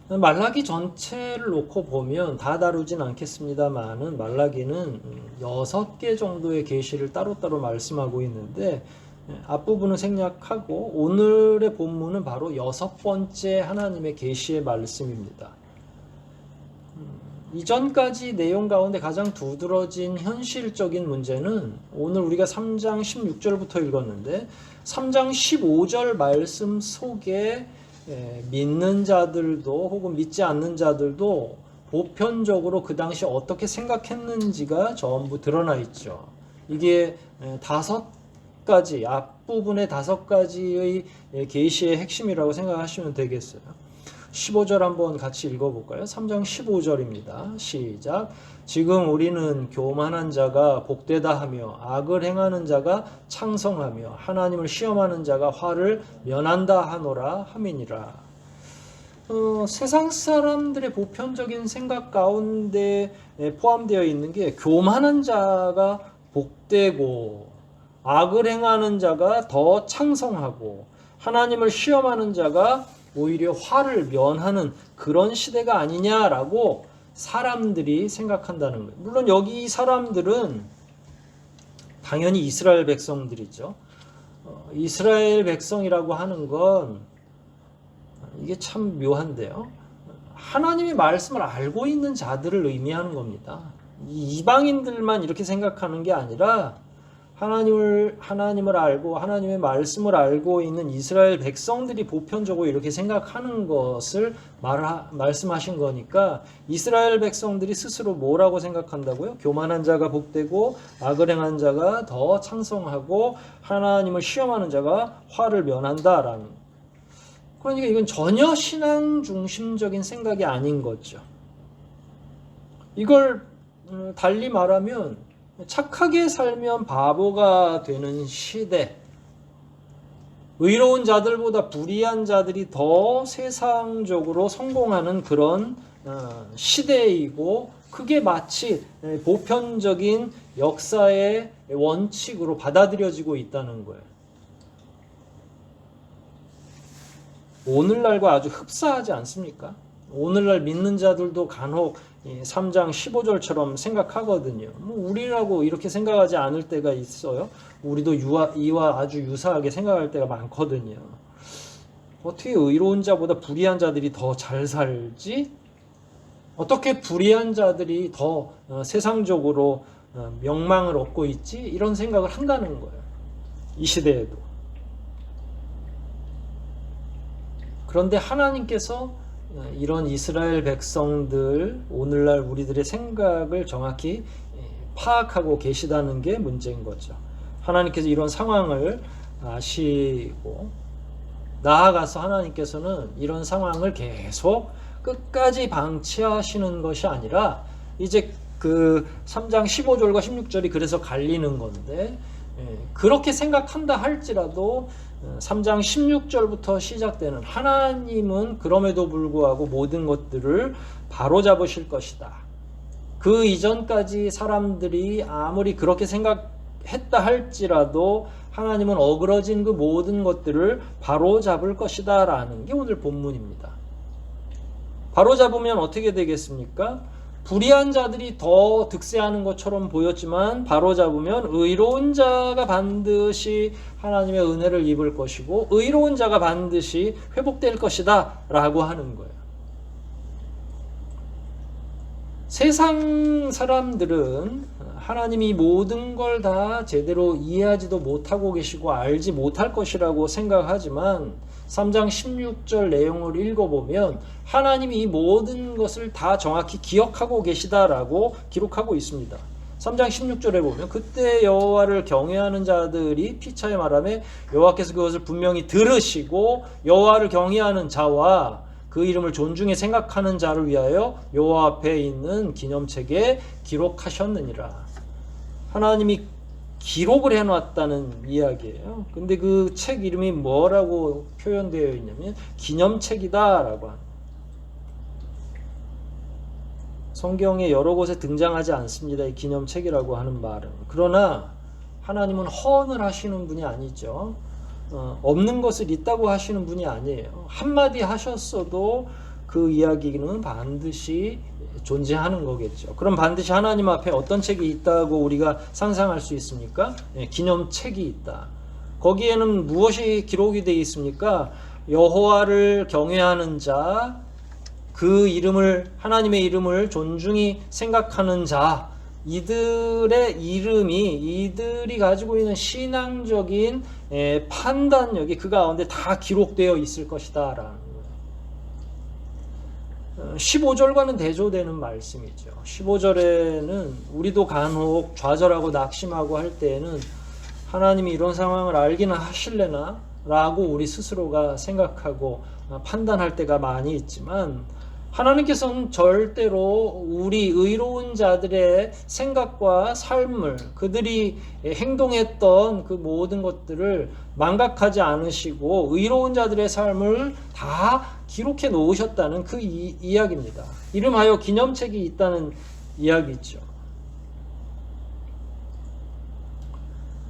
말라기 전체를 놓고 보면 다 다루진 않겠습니다만은 말라기는 6개 정도의 계시를 따로따로 말씀하고 있는데 앞부분은 생략하고 오늘의 본문은 바로 6번째 하나님의 계시의 말씀입니다. 이전까지 내용 가운데 가장 두드러진 현실적인 문제는 오늘 우리가 3장 16절부터 읽었는데 3장 15절 말씀 속에 믿는 자들도 혹은 믿지 않는 자들도 보편적으로 그 당시 어떻게 생각했는지가 전부 드러나 있죠. 이게 5가지, 앞부분의 5가지의 계시의 핵심이라고 생각하시면 되겠어요. 15절 한번 같이 읽어볼까요? 3장 15절입니다. 시작. 지금 우리는 교만한 자가 복되다 하며 악을 행하는 자가 창성하며 하나님을 시험하는 자가 화를 면한다 하노라 함이니라. 세상 사람들의 보편적인 생각 가운데 포함되어 있는 게 교만한 자가 복되고 악을 행하는 자가 더 창성하고 하나님을 시험하는 자가 오히려 화를 면하는 그런 시대가 아니냐라고 사람들이 생각한다는 거예요. 물론 여기 사람들은 당연히 이스라엘 백성들이죠. 이스라엘 백성이라고 하는 건 이게 참 묘한데요. 하나님의 말씀을 알고 있는 자들을 의미하는 겁니다. 이방인들만 이렇게 생각하는 게 아니라 하나님을 알고 하나님의 말씀을 알고 있는 이스라엘 백성들이 보편적으로 이렇게 생각하는 것을 말씀하신 거니까 이스라엘 백성들이 스스로 뭐라고 생각한다고요? 교만한 자가 복되고 악을 행한 자가 더 창성하고 하나님을 시험하는 자가 화를 면한다라는. 그러니까 이건 전혀 신앙 중심적인 생각이 아닌 거죠. 이걸 달리 말하면 착하게 살면 바보가 되는 시대, 의로운 자들보다 불의한 자들이 더 세상적으로 성공하는 그런 시대이고 그게 마치 보편적인 역사의 원칙으로 받아들여지고 있다는 거예요. 오늘날과 아주 흡사하지 않습니까? 오늘날 믿는 자들도 간혹 3장 15절처럼 생각하거든요. 우리라고 이렇게 생각하지 않을 때가 있어요. 우리도 이와 아주 유사하게 생각할 때가 많거든요. 어떻게 의로운 자보다 불의한 자들이 더 잘 살지? 어떻게 불의한 자들이 더 세상적으로 명망을 얻고 있지? 이런 생각을 한다는 거예요. 이 시대에도. 그런데 하나님께서 이런 이스라엘 백성들, 오늘날 우리들의 생각을 정확히 파악하고 계시다는 게 문제인 거죠. 하나님께서 이런 상황을 아시고 나아가서 하나님께서는 이런 상황을 계속 끝까지 방치하시는 것이 아니라 이제 그 3장 15절과 16절이 그래서 갈리는 건데 그렇게 생각한다 할지라도 3장 16절부터 시작되는 하나님은 그럼에도 불구하고 모든 것들을 바로잡으실 것이다. 그 이전까지 사람들이 아무리 그렇게 생각했다 할지라도 하나님은 어그러진 그 모든 것들을 바로잡을 것이다 라는 게 오늘 본문입니다. 바로잡으면 어떻게 되겠습니까? 불의한 자들이 더 득세하는 것처럼 보였지만 바로잡으면 의로운 자가 반드시 하나님의 은혜를 입을 것이고 의로운 자가 반드시 회복될 것이다 라고 하는 거예요. 세상 사람들은 하나님이 모든 걸 다 제대로 이해하지도 못하고 계시고 알지 못할 것이라고 생각하지만 3장 16절 내용을 읽어보면 하나님이 이 모든 것을 다 정확히 기억하고 계시다라고 기록하고 있습니다. 3장 16절에 보면 그때 여호와를 경외하는 자들이 피차에 말하며 여호와께서 그것을 분명히 들으시고 여호와를 경외하는 자와 그 이름을 존중해 생각하는 자를 위하여 여호와 앞에 있는 기념책에 기록하셨느니라. 하나님이 기록을 해놨다는 이야기예요. 근데 그 책 이름이 뭐라고 표현되어 있냐면 기념책이다라고 합니다. 성경에 여러 곳에 등장하지 않습니다. 이 기념책이라고 하는 말은. 그러나 하나님은 허언을 하시는 분이 아니죠. 없는 것을 있다고 하시는 분이 아니에요. 한마디 하셨어도 그 이야기는 반드시 존재하는 거겠죠. 그럼 반드시 하나님 앞에 어떤 책이 있다고 우리가 상상할 수 있습니까? 기념책이 있다. 거기에는 무엇이 기록이 되어 있습니까? 여호와를 경외하는 자, 그 이름을, 하나님의 이름을 존중히 생각하는 자, 이들의 이름이, 이들이 가지고 있는 신앙적인 판단력이 그 가운데 다 기록되어 있을 것이다 라는 거예요. 15절과는 대조되는 말씀이죠. 15절에는 우리도 간혹 좌절하고 낙심하고 할 때에는 하나님이 이런 상황을 알기는 하실래나 라고 우리 스스로가 생각하고 판단할 때가 많이 있지만, 하나님께서는 절대로 우리 의로운 자들의 생각과 삶을, 그들이 행동했던 그 모든 것들을 망각하지 않으시고 의로운 자들의 삶을 다 기록해 놓으셨다는 그 이야기입니다. 이름하여 기념책이 있다는 이야기죠.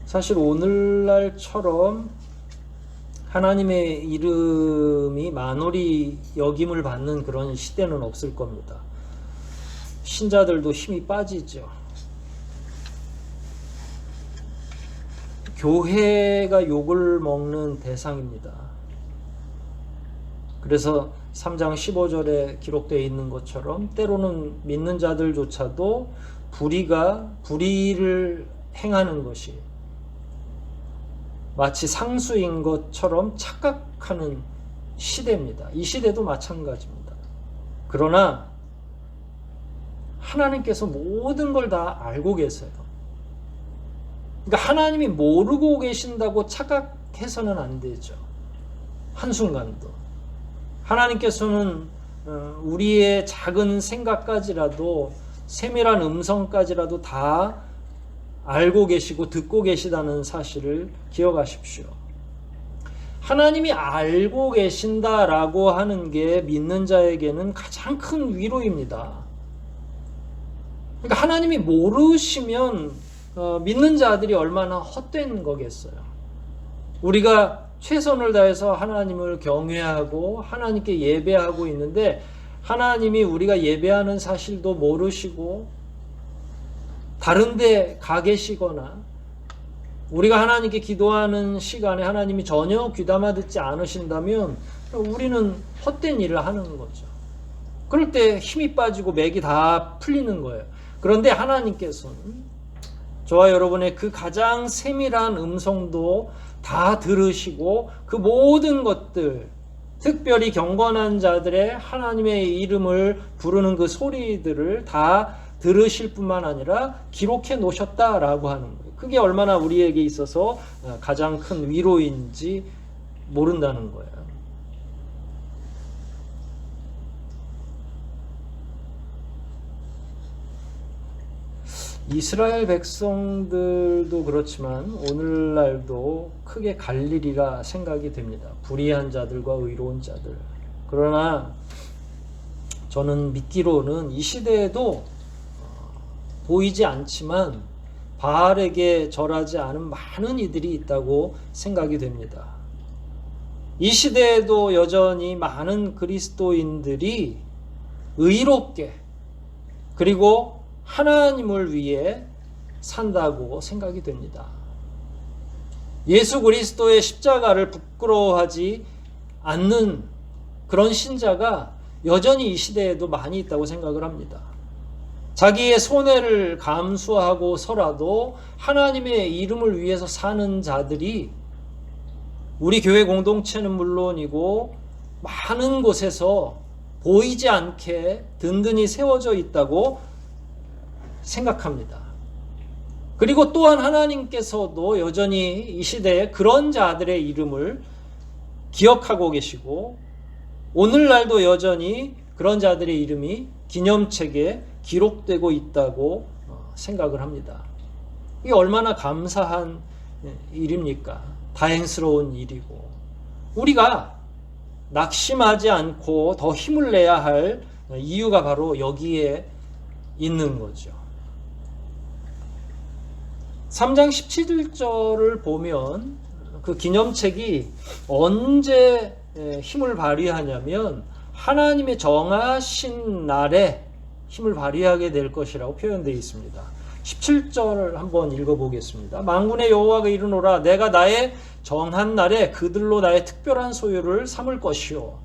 사실 오늘날처럼 하나님의 이름이 만홀히 여김을 받는 그런 시대는 없을 겁니다. 신자들도 힘이 빠지죠. 교회가 욕을 먹는 대상입니다. 그래서 3장 15절에 기록되어 있는 것처럼 때로는 믿는 자들조차도 불의를 행하는 것이 마치 상수인 것처럼 착각하는 시대입니다. 이 시대도 마찬가지입니다. 그러나 하나님께서 모든 걸 다 알고 계세요. 그러니까 하나님이 모르고 계신다고 착각해서는 안 되죠. 한순간도. 하나님께서는 우리의 작은 생각까지라도, 세밀한 음성까지라도 다 알고 계시고 듣고 계시다는 사실을 기억하십시오. 하나님이 알고 계신다라고 하는 게 믿는 자에게는 가장 큰 위로입니다. 그러니까 하나님이 모르시면 믿는 자들이 얼마나 헛된 거겠어요. 우리가 최선을 다해서 하나님을 경외하고 하나님께 예배하고 있는데 하나님이 우리가 예배하는 사실도 모르시고 다른 데 가 계시거나 우리가 하나님께 기도하는 시간에 하나님이 전혀 귀담아 듣지 않으신다면 우리는 헛된 일을 하는 거죠. 그럴 때 힘이 빠지고 맥이 다 풀리는 거예요. 그런데 하나님께서는 저와 여러분의 그 가장 세밀한 음성도 다 들으시고 그 모든 것들, 특별히 경건한 자들의 하나님의 이름을 부르는 그 소리들을 다 들으실 뿐만 아니라 기록해 놓으셨다라고 하는 거예요. 그게 얼마나 우리에게 있어서 가장 큰 위로인지 모른다는 거예요. 이스라엘 백성들도 그렇지만 오늘날도 크게 갈리리라 생각이 됩니다. 불의한 자들과 의로운 자들. 그러나 저는 믿기로는 이 시대에도 보이지 않지만 바알에게 절하지 않은 많은 이들이 있다고 생각이 됩니다. 이 시대에도 여전히 많은 그리스도인들이 의롭게 그리고 하나님을 위해 산다고 생각이 됩니다. 예수 그리스도의 십자가를 부끄러워하지 않는 그런 신자가 여전히 이 시대에도 많이 있다고 생각을 합니다. 자기의 손해를 감수하고서라도 하나님의 이름을 위해서 사는 자들이 우리 교회 공동체는 물론이고 많은 곳에서 보이지 않게 든든히 세워져 있다고 생각합니다. 그리고 또한 하나님께서도 여전히 이 시대에 그런 자들의 이름을 기억하고 계시고 오늘날도 여전히 그런 자들의 이름이 기념책에 기록되고 있다고 생각을 합니다. 이게 얼마나 감사한 일입니까? 다행스러운 일이고, 우리가 낙심하지 않고 더 힘을 내야 할 이유가 바로 여기에 있는 거죠. 3장 17절을 보면 그 기념책이 언제 힘을 발휘하냐면 하나님의 정하신 날에 힘을 발휘하게 될 것이라고 표현되어 있습니다. 17절을 한번 읽어보겠습니다. 만군의 여호와가 이르노라 내가 나의 정한 날에 그들로 나의 특별한 소유를 삼을 것이요.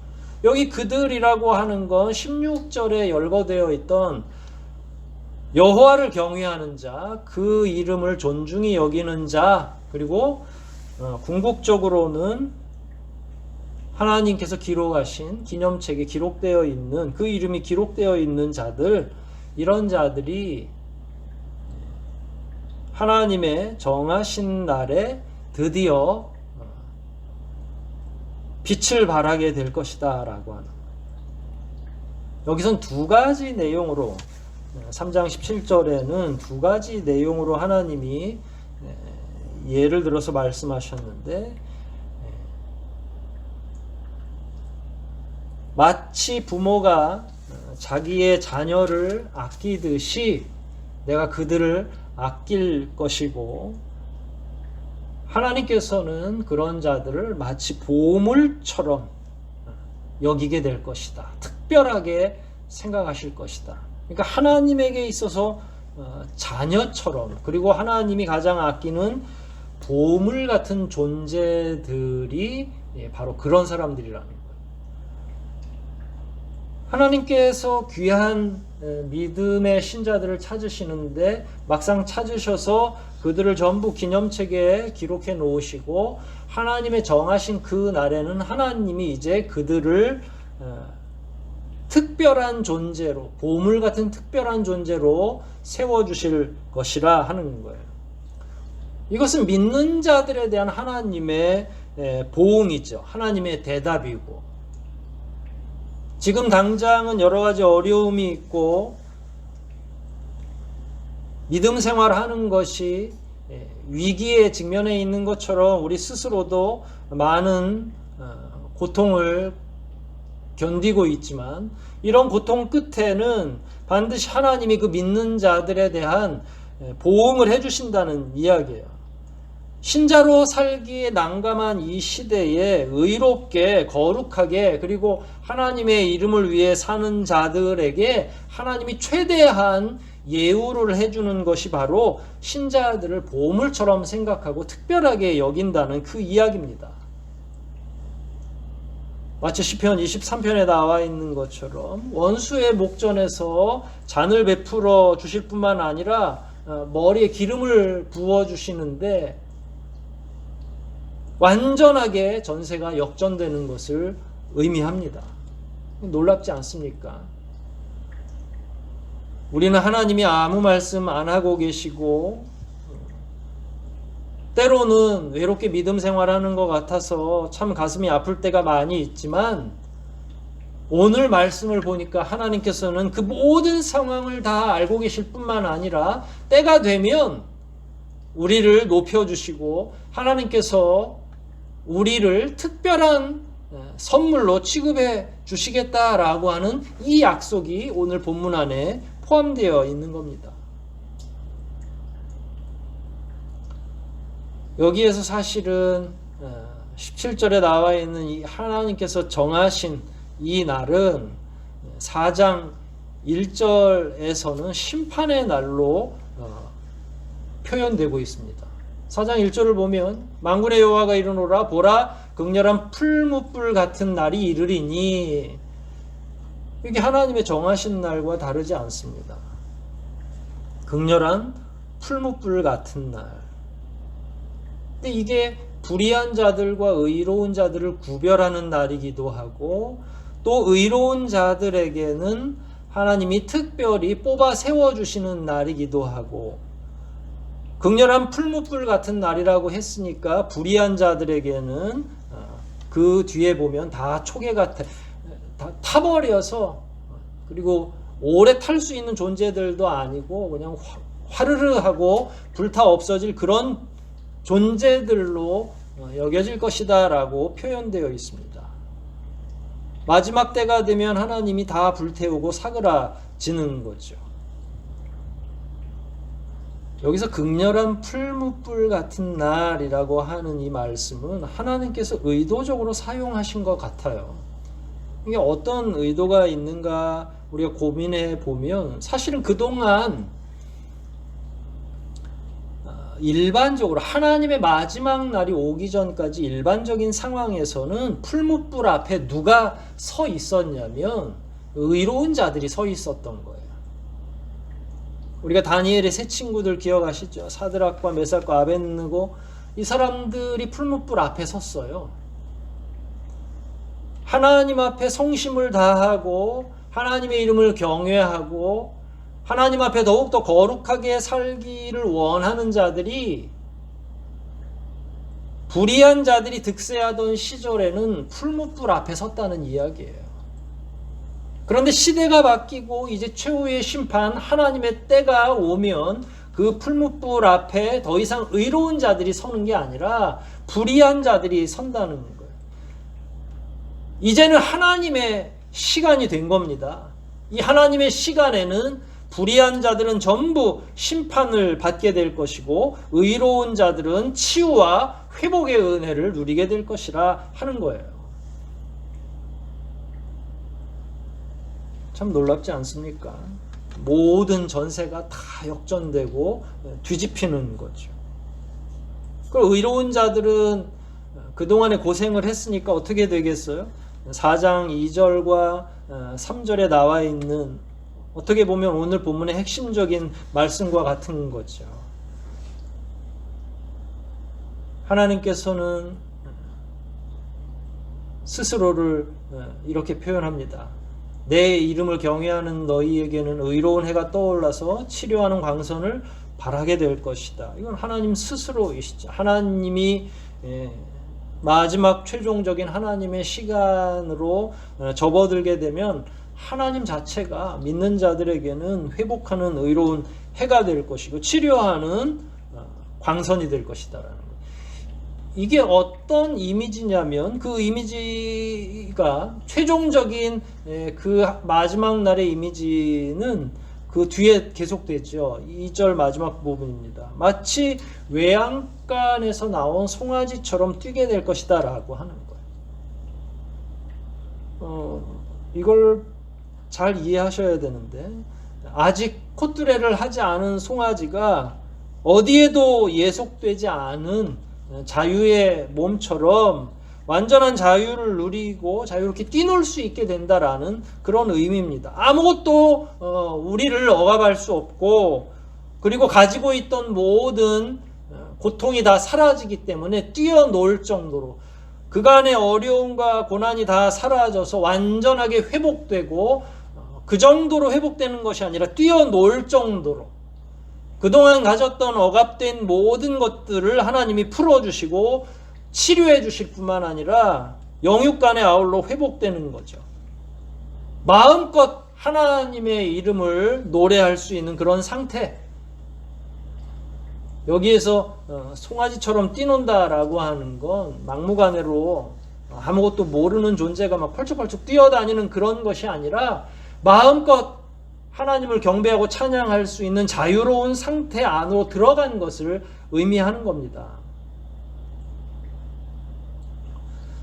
여기 그들이라고 하는 건 16절에 열거되어 있던 여호와를 경외하는 자, 그 이름을 존중히 여기는 자, 그리고 궁극적으로는 하나님께서 기록하신 기념책에 기록되어 있는 그 이름이 기록되어 있는 자들, 이런 자들이 하나님의 정하신 날에 드디어 빛을 발하게 될 것이다 라고 하는, 여기선 두 가지 내용으로, 3장 17절에는 두 가지 내용으로 하나님이 예를 들어서 말씀하셨는데, 마치 부모가 자기의 자녀를 아끼듯이 내가 그들을 아낄 것이고, 하나님께서는 그런 자들을 마치 보물처럼 여기게 될 것이다. 특별하게 생각하실 것이다. 그러니까 하나님에게 있어서 자녀처럼, 그리고 하나님이 가장 아끼는 보물 같은 존재들이 바로 그런 사람들이라는 거예요. 하나님께서 귀한 믿음의 신자들을 찾으시는데 막상 찾으셔서 그들을 전부 기념책에 기록해 놓으시고 하나님의 정하신 그 날에는 하나님이 이제 그들을 특별한 존재로, 보물 같은 특별한 존재로 세워주실 것이라 하는 거예요. 이것은 믿는 자들에 대한 하나님의 보응이죠. 하나님의 대답이고, 지금 당장은 여러 가지 어려움이 있고 믿음 생활하는 것이 위기에 직면해 있는 것처럼 우리 스스로도 많은 고통을 견디고 있지만, 이런 고통 끝에는 반드시 하나님이 그 믿는 자들에 대한 보응을 해주신다는 이야기예요. 신자로 살기에 난감한 이 시대에 의롭게 거룩하게 그리고 하나님의 이름을 위해 사는 자들에게 하나님이 최대한 예우를 해주는 것이 바로 신자들을 보물처럼 생각하고 특별하게 여긴다는 그 이야기입니다. 마치 시편 23편에 나와 있는 것처럼 원수의 목전에서 잔을 베풀어 주실 뿐만 아니라 머리에 기름을 부어 주시는데 완전하게 전세가 역전되는 것을 의미합니다. 놀랍지 않습니까? 우리는 하나님이 아무 말씀 안 하고 계시고 때로는 외롭게 믿음 생활하는 것 같아서 참 가슴이 아플 때가 많이 있지만, 오늘 말씀을 보니까 하나님께서는 그 모든 상황을 다 알고 계실 뿐만 아니라 때가 되면 우리를 높여주시고 하나님께서 우리를 특별한 선물로 취급해 주시겠다라고 하는 이 약속이 오늘 본문 안에 포함되어 있는 겁니다. 여기에서 사실은 17절에 나와 있는 이 하나님께서 정하신 이 날은 4장 1절에서는 심판의 날로 표현되고 있습니다. 4장 1절을 보면 만군의 여호와가 이르노라 보라 극렬한 풀무불 같은 날이 이르리니, 이게 하나님의 정하신 날과 다르지 않습니다. 극렬한 풀무불 같은 날. 근데 이게 불의한 자들과 의로운 자들을 구별하는 날이기도 하고, 또 의로운 자들에게는 하나님이 특별히 뽑아 세워주시는 날이기도 하고, 극렬한 풀무불 같은 날이라고 했으니까 불의한 자들에게는 그 뒤에 보면 다 초계가 다 타버려서, 그리고 오래 탈 수 있는 존재들도 아니고 그냥 화르르 하고 불타 없어질 그런 존재들로 여겨질 것이다 라고 표현되어 있습니다. 마지막 때가 되면 하나님이 다 불태우고 사그라지는 거죠. 여기서 극렬한 풀무불 같은 날이라고 하는 이 말씀은 하나님께서 의도적으로 사용하신 것 같아요. 이게 어떤 의도가 있는가 우리가 고민해 보면 사실은 그동안 일반적으로 하나님의 마지막 날이 오기 전까지 일반적인 상황에서는 풀무불 앞에 누가 서 있었냐면 의로운 자들이 서 있었던 거예요. 우리가 다니엘의 세 친구들 기억하시죠? 사드락과 메삭과 아벳느고, 이 사람들이 풀무불 앞에 섰어요. 하나님 앞에 성심을 다하고 하나님의 이름을 경외하고 하나님 앞에 더욱더 거룩하게 살기를 원하는 자들이, 불의한 자들이 득세하던 시절에는 풀무불 앞에 섰다는 이야기예요. 그런데 시대가 바뀌고 이제 최후의 심판, 하나님의 때가 오면 그 풀무불 앞에 더 이상 의로운 자들이 서는 게 아니라 불의한 자들이 선다는 거예요. 이제는 하나님의 시간이 된 겁니다. 이 하나님의 시간에는 불의한 자들은 전부 심판을 받게 될 것이고 의로운 자들은 치유와 회복의 은혜를 누리게 될 것이라 하는 거예요. 참 놀랍지 않습니까? 모든 전세가 다 역전되고 뒤집히는 거죠. 그럼 의로운 자들은 그동안에 고생을 했으니까 어떻게 되겠어요? 4장 2절과 3절에 나와 있는, 어떻게 보면 오늘 본문의 핵심적인 말씀과 같은 거죠. 하나님께서는 스스로를 이렇게 표현합니다. 내 이름을 경외하는 너희에게는 의로운 해가 떠올라서 치료하는 광선을 발하게 될 것이다. 이건 하나님 스스로이시죠. 하나님이 마지막 최종적인 하나님의 시간으로 접어들게 되면 하나님 자체가 믿는 자들에게는 회복하는 의로운 해가 될 것이고 치료하는 광선이 될 것이다라는 거예요. 이게 어떤 이미지냐면 그 이미지가 최종적인 그 마지막 날의 이미지는 그 뒤에 계속되죠. 2절 마지막 부분입니다. 마치 외양간에서 나온 송아지처럼 뛰게 될 것이다 라고 하는 거예요. 이걸 잘 이해하셔야 되는데, 아직 콧뚜레를 하지 않은 송아지가 어디에도 예속되지 않은 자유의 몸처럼 완전한 자유를 누리고 자유롭게 뛰놀 수 있게 된다라는 그런 의미입니다. 아무것도 우리를 억압할 수 없고, 그리고 가지고 있던 모든 고통이 다 사라지기 때문에 뛰어놀 정도로, 그간의 어려움과 고난이 다 사라져서 완전하게 회복되고, 그 정도로 회복되는 것이 아니라 뛰어놀 정도로 그동안 가졌던 억압된 모든 것들을 하나님이 풀어주시고 치료해 주실 뿐만 아니라 영육간의 아울러 회복되는 거죠. 마음껏 하나님의 이름을 노래할 수 있는 그런 상태. 여기에서 송아지처럼 뛰논다라고 하는 건 막무가내로 아무것도 모르는 존재가 막 펄쩍펄쩍 뛰어다니는 그런 것이 아니라 마음껏 하나님을 경배하고 찬양할 수 있는 자유로운 상태 안으로 들어간 것을 의미하는 겁니다.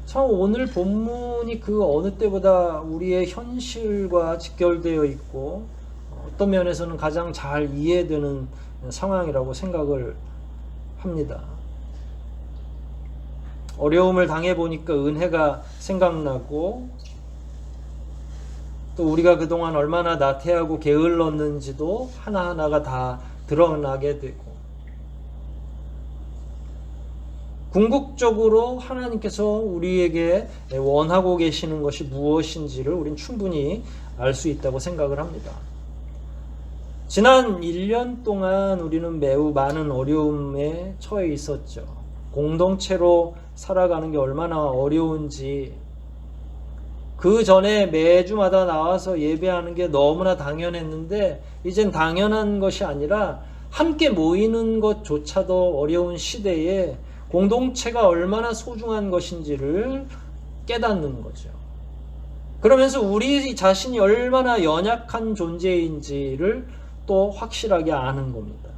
참 오늘 본문이 그 어느 때보다 우리의 현실과 직결되어 있고 어떤 면에서는 가장 잘 이해되는 상황이라고 생각을 합니다. 어려움을 당해보니까 은혜가 생각나고, 또 우리가 그동안 얼마나 나태하고 게을렀는지도 하나하나가 다 드러나게 되고, 궁극적으로 하나님께서 우리에게 원하고 계시는 것이 무엇인지를 우린 충분히 알 수 있다고 생각을 합니다. 지난 1년 동안 우리는 매우 많은 어려움에 처해 있었죠. 공동체로 살아가는 게 얼마나 어려운지, 그 전에 매주마다 나와서 예배하는 게 너무나 당연했는데 이젠 당연한 것이 아니라 함께 모이는 것조차도 어려운 시대에 공동체가 얼마나 소중한 것인지를 깨닫는 거죠. 그러면서 우리 자신이 얼마나 연약한 존재인지를 또 확실하게 아는 겁니다.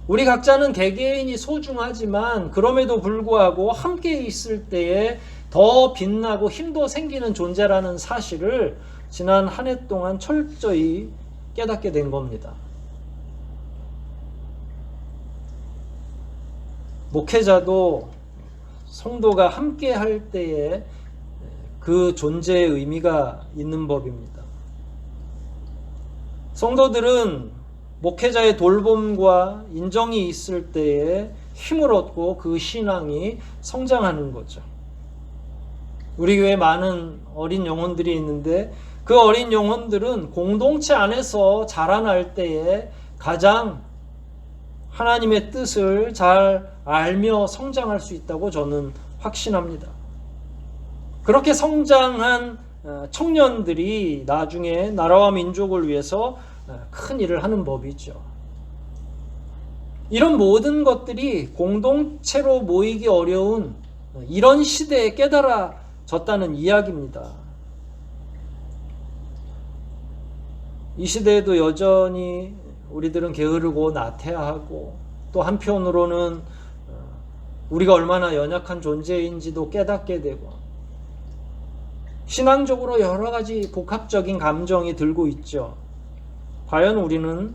우리 각자는 개개인이 소중하지만 그럼에도 불구하고 함께 있을 때에 더 빛나고 힘도 생기는 존재라는 사실을 지난 한 해 동안 철저히 깨닫게 된 겁니다. 목회자도 성도가 함께 할 때에 그 존재의 의미가 있는 법입니다. 성도들은 목회자의 돌봄과 인정이 있을 때에 힘을 얻고 그 신앙이 성장하는 거죠. 우리 교회에 많은 어린 영혼들이 있는데 그 어린 영혼들은 공동체 안에서 자라날 때에 가장 하나님의 뜻을 잘 알며 성장할 수 있다고 저는 확신합니다. 그렇게 성장한 청년들이 나중에 나라와 민족을 위해서 큰 일을 하는 법이죠. 이런 모든 것들이 공동체로 모이기 어려운 이런 시대에 깨달아졌다는 이야기입니다. 이 시대에도 여전히 우리들은 게으르고 나태하고 또 한편으로는 우리가 얼마나 연약한 존재인지도 깨닫게 되고 신앙적으로 여러 가지 복합적인 감정이 들고 있죠. 과연 우리는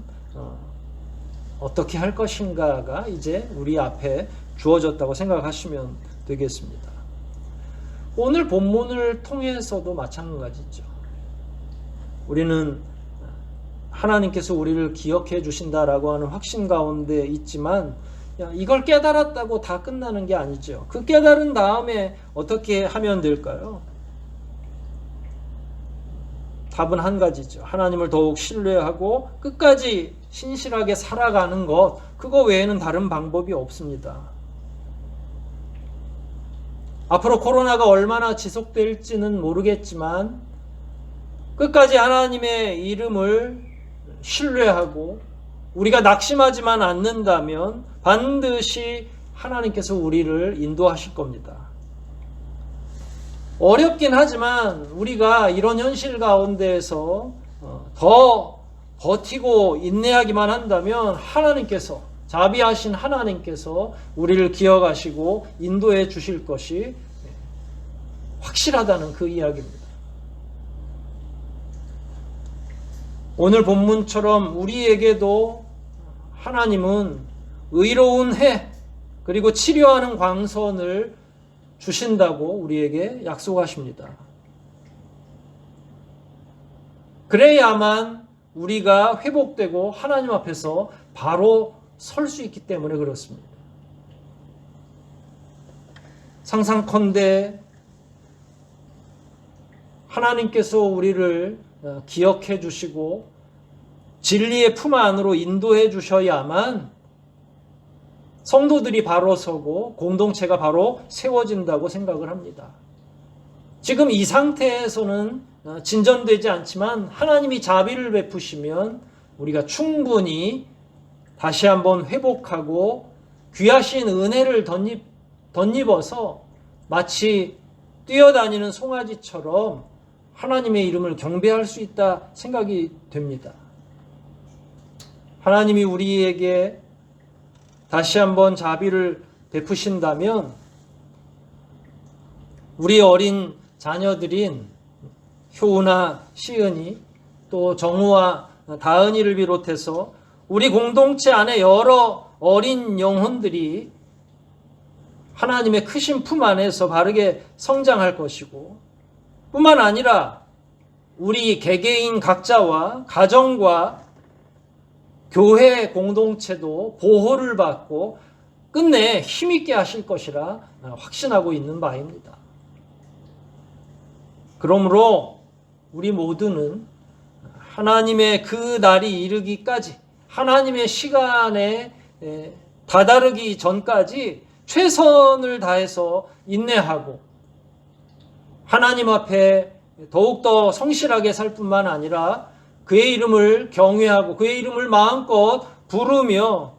어떻게 할 것인가가 이제 우리 앞에 주어졌다고 생각하시면 되겠습니다. 오늘 본문을 통해서도 마찬가지죠. 우리는 하나님께서 우리를 기억해 주신다라고 하는 확신 가운데 있지만 이걸 깨달았다고 다 끝나는 게 아니죠. 그 깨달은 다음에 어떻게 하면 될까요? 답은 한 가지죠. 하나님을 더욱 신뢰하고 끝까지 신실하게 살아가는 것, 그거 외에는 다른 방법이 없습니다. 앞으로 코로나가 얼마나 지속될지는 모르겠지만 끝까지 하나님의 이름을 신뢰하고 우리가 낙심하지만 않는다면 반드시 하나님께서 우리를 인도하실 겁니다. 어렵긴 하지만 우리가 이런 현실 가운데에서 더 버티고 인내하기만 한다면 하나님께서, 자비하신 하나님께서 우리를 기억하시고 인도해 주실 것이 확실하다는 그 이야기입니다. 오늘 본문처럼 우리에게도 하나님은 의로운 해 그리고 치료하는 광선을 주신다고 우리에게 약속하십니다. 그래야만 우리가 회복되고 하나님 앞에서 바로 설 수 있기 때문에 그렇습니다. 상상컨대 하나님께서 우리를 기억해 주시고 진리의 품 안으로 인도해 주셔야만 성도들이 바로 서고 공동체가 바로 세워진다고 생각을 합니다. 지금 이 상태에서는 진전되지 않지만 하나님이 자비를 베푸시면 우리가 충분히 다시 한번 회복하고 귀하신 은혜를 덧입어서 마치 뛰어다니는 송아지처럼 하나님의 이름을 경배할 수 있다 생각이 됩니다. 하나님이 우리에게 다시 한번 자비를 베푸신다면 우리 어린 자녀들인 효우나 시은이 또 정우와 다은이를 비롯해서 우리 공동체 안에 여러 어린 영혼들이 하나님의 크신 품 안에서 바르게 성장할 것이고 뿐만 아니라 우리 개개인 각자와 가정과 교회 공동체도 보호를 받고 끝내 힘있게 하실 것이라 확신하고 있는 바입니다. 그러므로 우리 모두는 하나님의 그 날이 이르기까지 하나님의 시간에 다다르기 전까지 최선을 다해서 인내하고 하나님 앞에 더욱더 성실하게 살 뿐만 아니라 그의 이름을 경외하고 그의 이름을 마음껏 부르며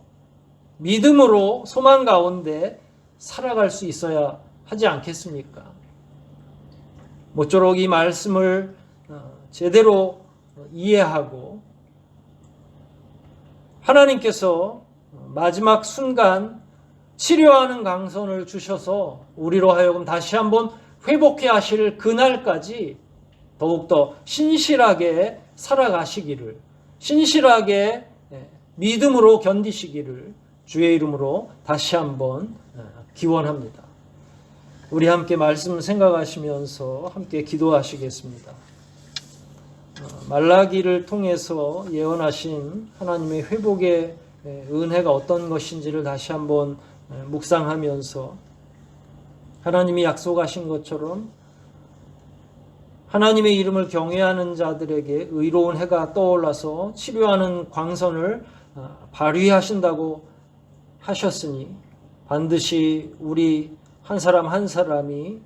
믿음으로 소망 가운데 살아갈 수 있어야 하지 않겠습니까? 모쪼록 이 말씀을 제대로 이해하고 하나님께서 마지막 순간 치료하는 강선을 주셔서 우리로 하여금 다시 한번 회복해 하실 그날까지 더욱더 신실하게 살아가시기를, 신실하게 믿음으로 견디시기를 주의 이름으로 다시 한번 기원합니다. 우리 함께 말씀 생각하시면서 함께 기도하시겠습니다. 말라기를 통해서 예언하신 하나님의 회복의 은혜가 어떤 것인지를 다시 한번 묵상하면서 하나님이 약속하신 것처럼 하나님의 이름을 경외하는 자들에게 의로운 해가 떠올라서 치료하는 광선을 발휘하신다고 하셨으니 반드시 우리 한 사람 한 사람이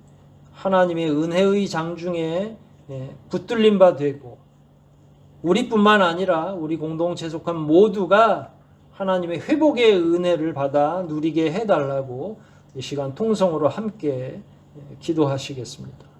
하나님의 은혜의 장중에 붙들림 바 되고 우리뿐만 아니라 우리 공동체 속한 모두가 하나님의 회복의 은혜를 받아 누리게 해달라고 이 시간 통성으로 함께 기도하시겠습니다.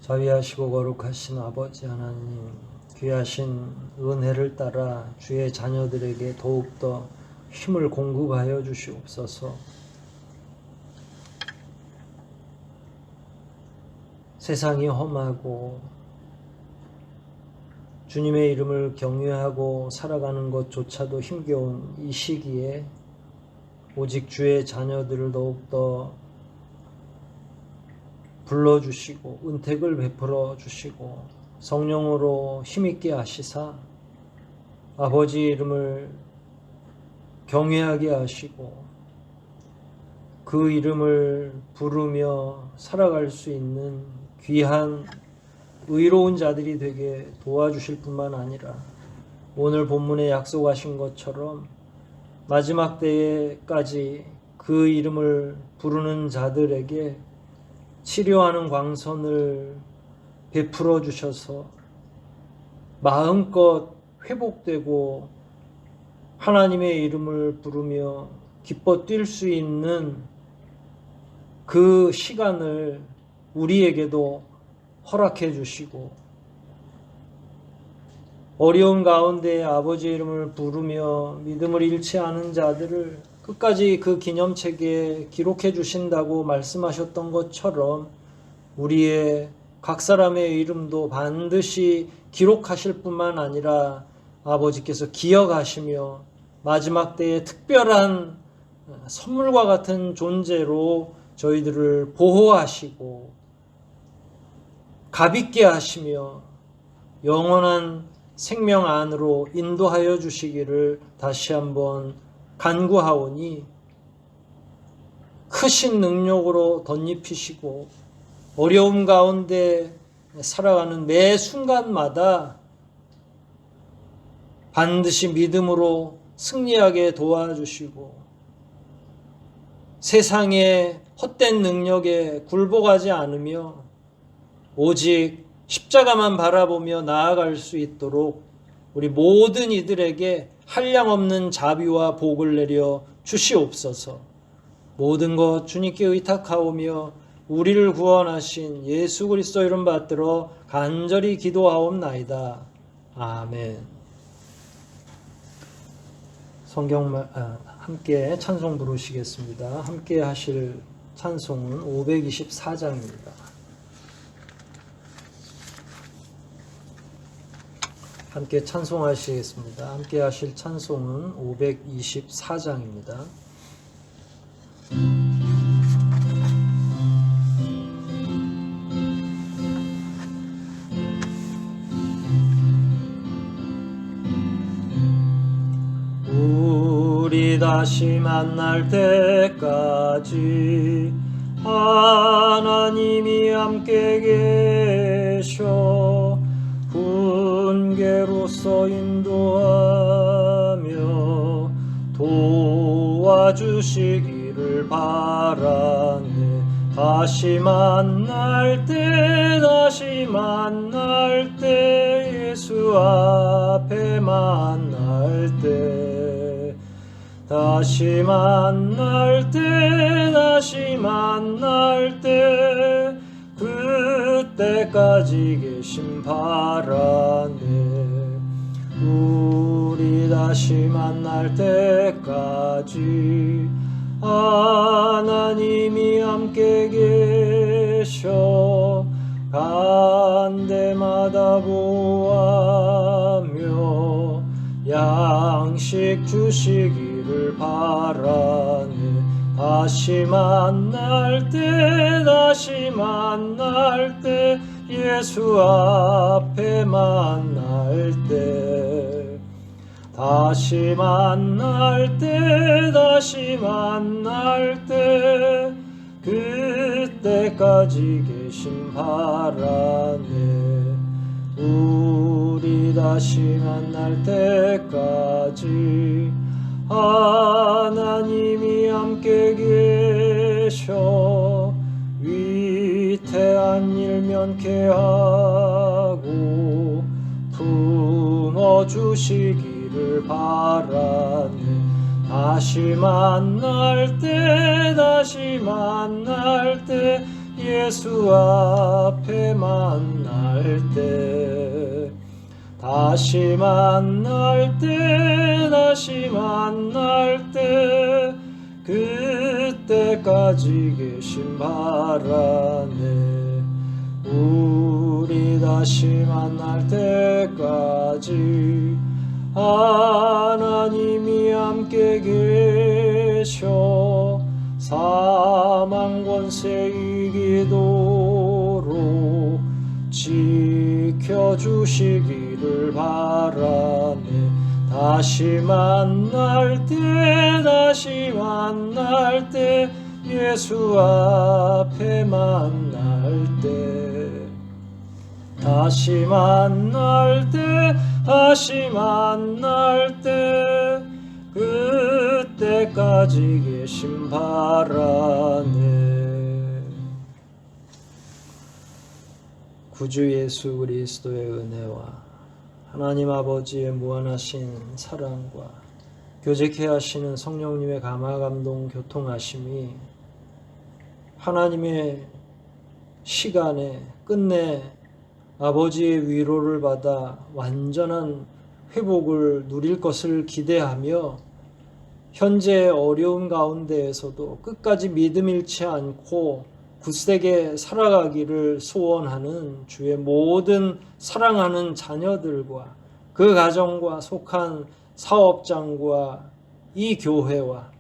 자비하시고 거룩하신 아버지 하나님, 귀하신 은혜를 따라 주의 자녀들에게 더욱더 힘을 공급하여 주시옵소서. 세상이 험하고 주님의 이름을 경외하고 살아가는 것조차도 힘겨운 이 시기에 오직 주의 자녀들을 더욱더 불러주시고 은택을 베풀어 주시고 성령으로 힘있게 하시사 아버지 이름을 경외하게 하시고 그 이름을 부르며 살아갈 수 있는 귀한 의로운 자들이 되게 도와주실 뿐만 아니라 오늘 본문에 약속하신 것처럼 마지막 때까지 그 이름을 부르는 자들에게 치료하는 광선을 베풀어 주셔서 마음껏 회복되고 하나님의 이름을 부르며 기뻐 뛸 수 있는 그 시간을 우리에게도 허락해 주시고 어려운 가운데 아버지 이름을 부르며 믿음을 잃지 않은 자들을 끝까지 그 기념책에 기록해 주신다고 말씀하셨던 것처럼 우리의 각 사람의 이름도 반드시 기록하실 뿐만 아니라 아버지께서 기억하시며 마지막 때에 특별한 선물과 같은 존재로 저희들을 보호하시고 값있게 하시며 영원한 생명 안으로 인도하여 주시기를 다시 한번 간구하오니 크신 능력으로 덧입히시고 어려움 가운데 살아가는 매 순간마다 반드시 믿음으로 승리하게 도와주시고 세상의 헛된 능력에 굴복하지 않으며 오직 십자가만 바라보며 나아갈 수 있도록 우리 모든 이들에게 한량없는 자비와 복을 내려 주시옵소서. 모든 것 주님께 의탁하오며 우리를 구원하신 예수 그리스도 이름 받들어 간절히 기도하옵나이다. 아멘. 함께 찬송 부르시겠습니다. 함께 하실 찬송은 524장입니다. 함께 찬송하시겠습니다. 함께 하실 찬송은 524장입니다. 우리 다시 만날 때까지 하나님이 함께 계셔 훈계로서 인도하며 도와주시기를 바라네. 다시 만날 때 예수 앞에 만날 때 다시 만날 때 그때까지 계심 바라네. 우리 다시 만날 때까지 하나님이 함께 계셔 간 데마다 보아며 양식 주시기를 바라네. 다시 만날 때 예수 앞에 만날 때 다시 만날 때 그때까지 계신 바라네. 우리 다시 만날 때까지 하나님이 함께 계셔 위태한 일 면케하고 품어주시기를 바라네. 다시 만날 때 예수 앞에 만날 때 다시 만날 때 그때까지 계신 바라네. 우리 다시 만날 때까지 하나님이 함께 계셔 사망 권세 이기도록 지켜주시기를 바라네. 다시 만날 때 예수 앞에 만날 때 다시 만날 때 그때까지 계신 바라네. 구주 예수 그리스도의 은혜와 하나님 아버지의 무한하신 사랑과 교제케 하시는 성령님의 감화 감동 교통하심이 하나님의 시간에 끝내 아버지의 위로를 받아 완전한 회복을 누릴 것을 기대하며 현재 어려운 가운데에서도 끝까지 믿음 잃지 않고 굳세게 살아가기를 소원하는 주의 모든 사랑하는 자녀들과 그 가정과 속한 사업장과 이 교회와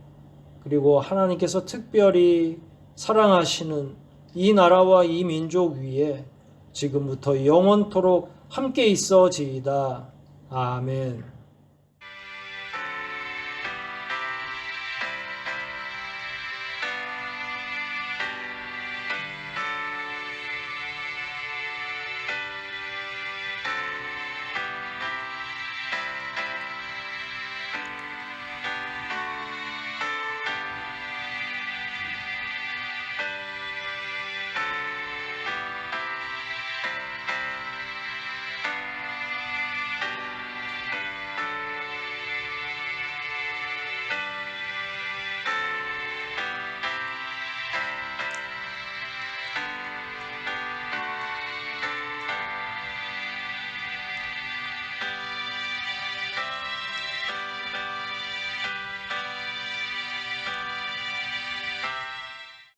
그리고 하나님께서 특별히 사랑하시는 이 나라와 이 민족 위에 지금부터 영원토록 함께 있어지이다. 아멘.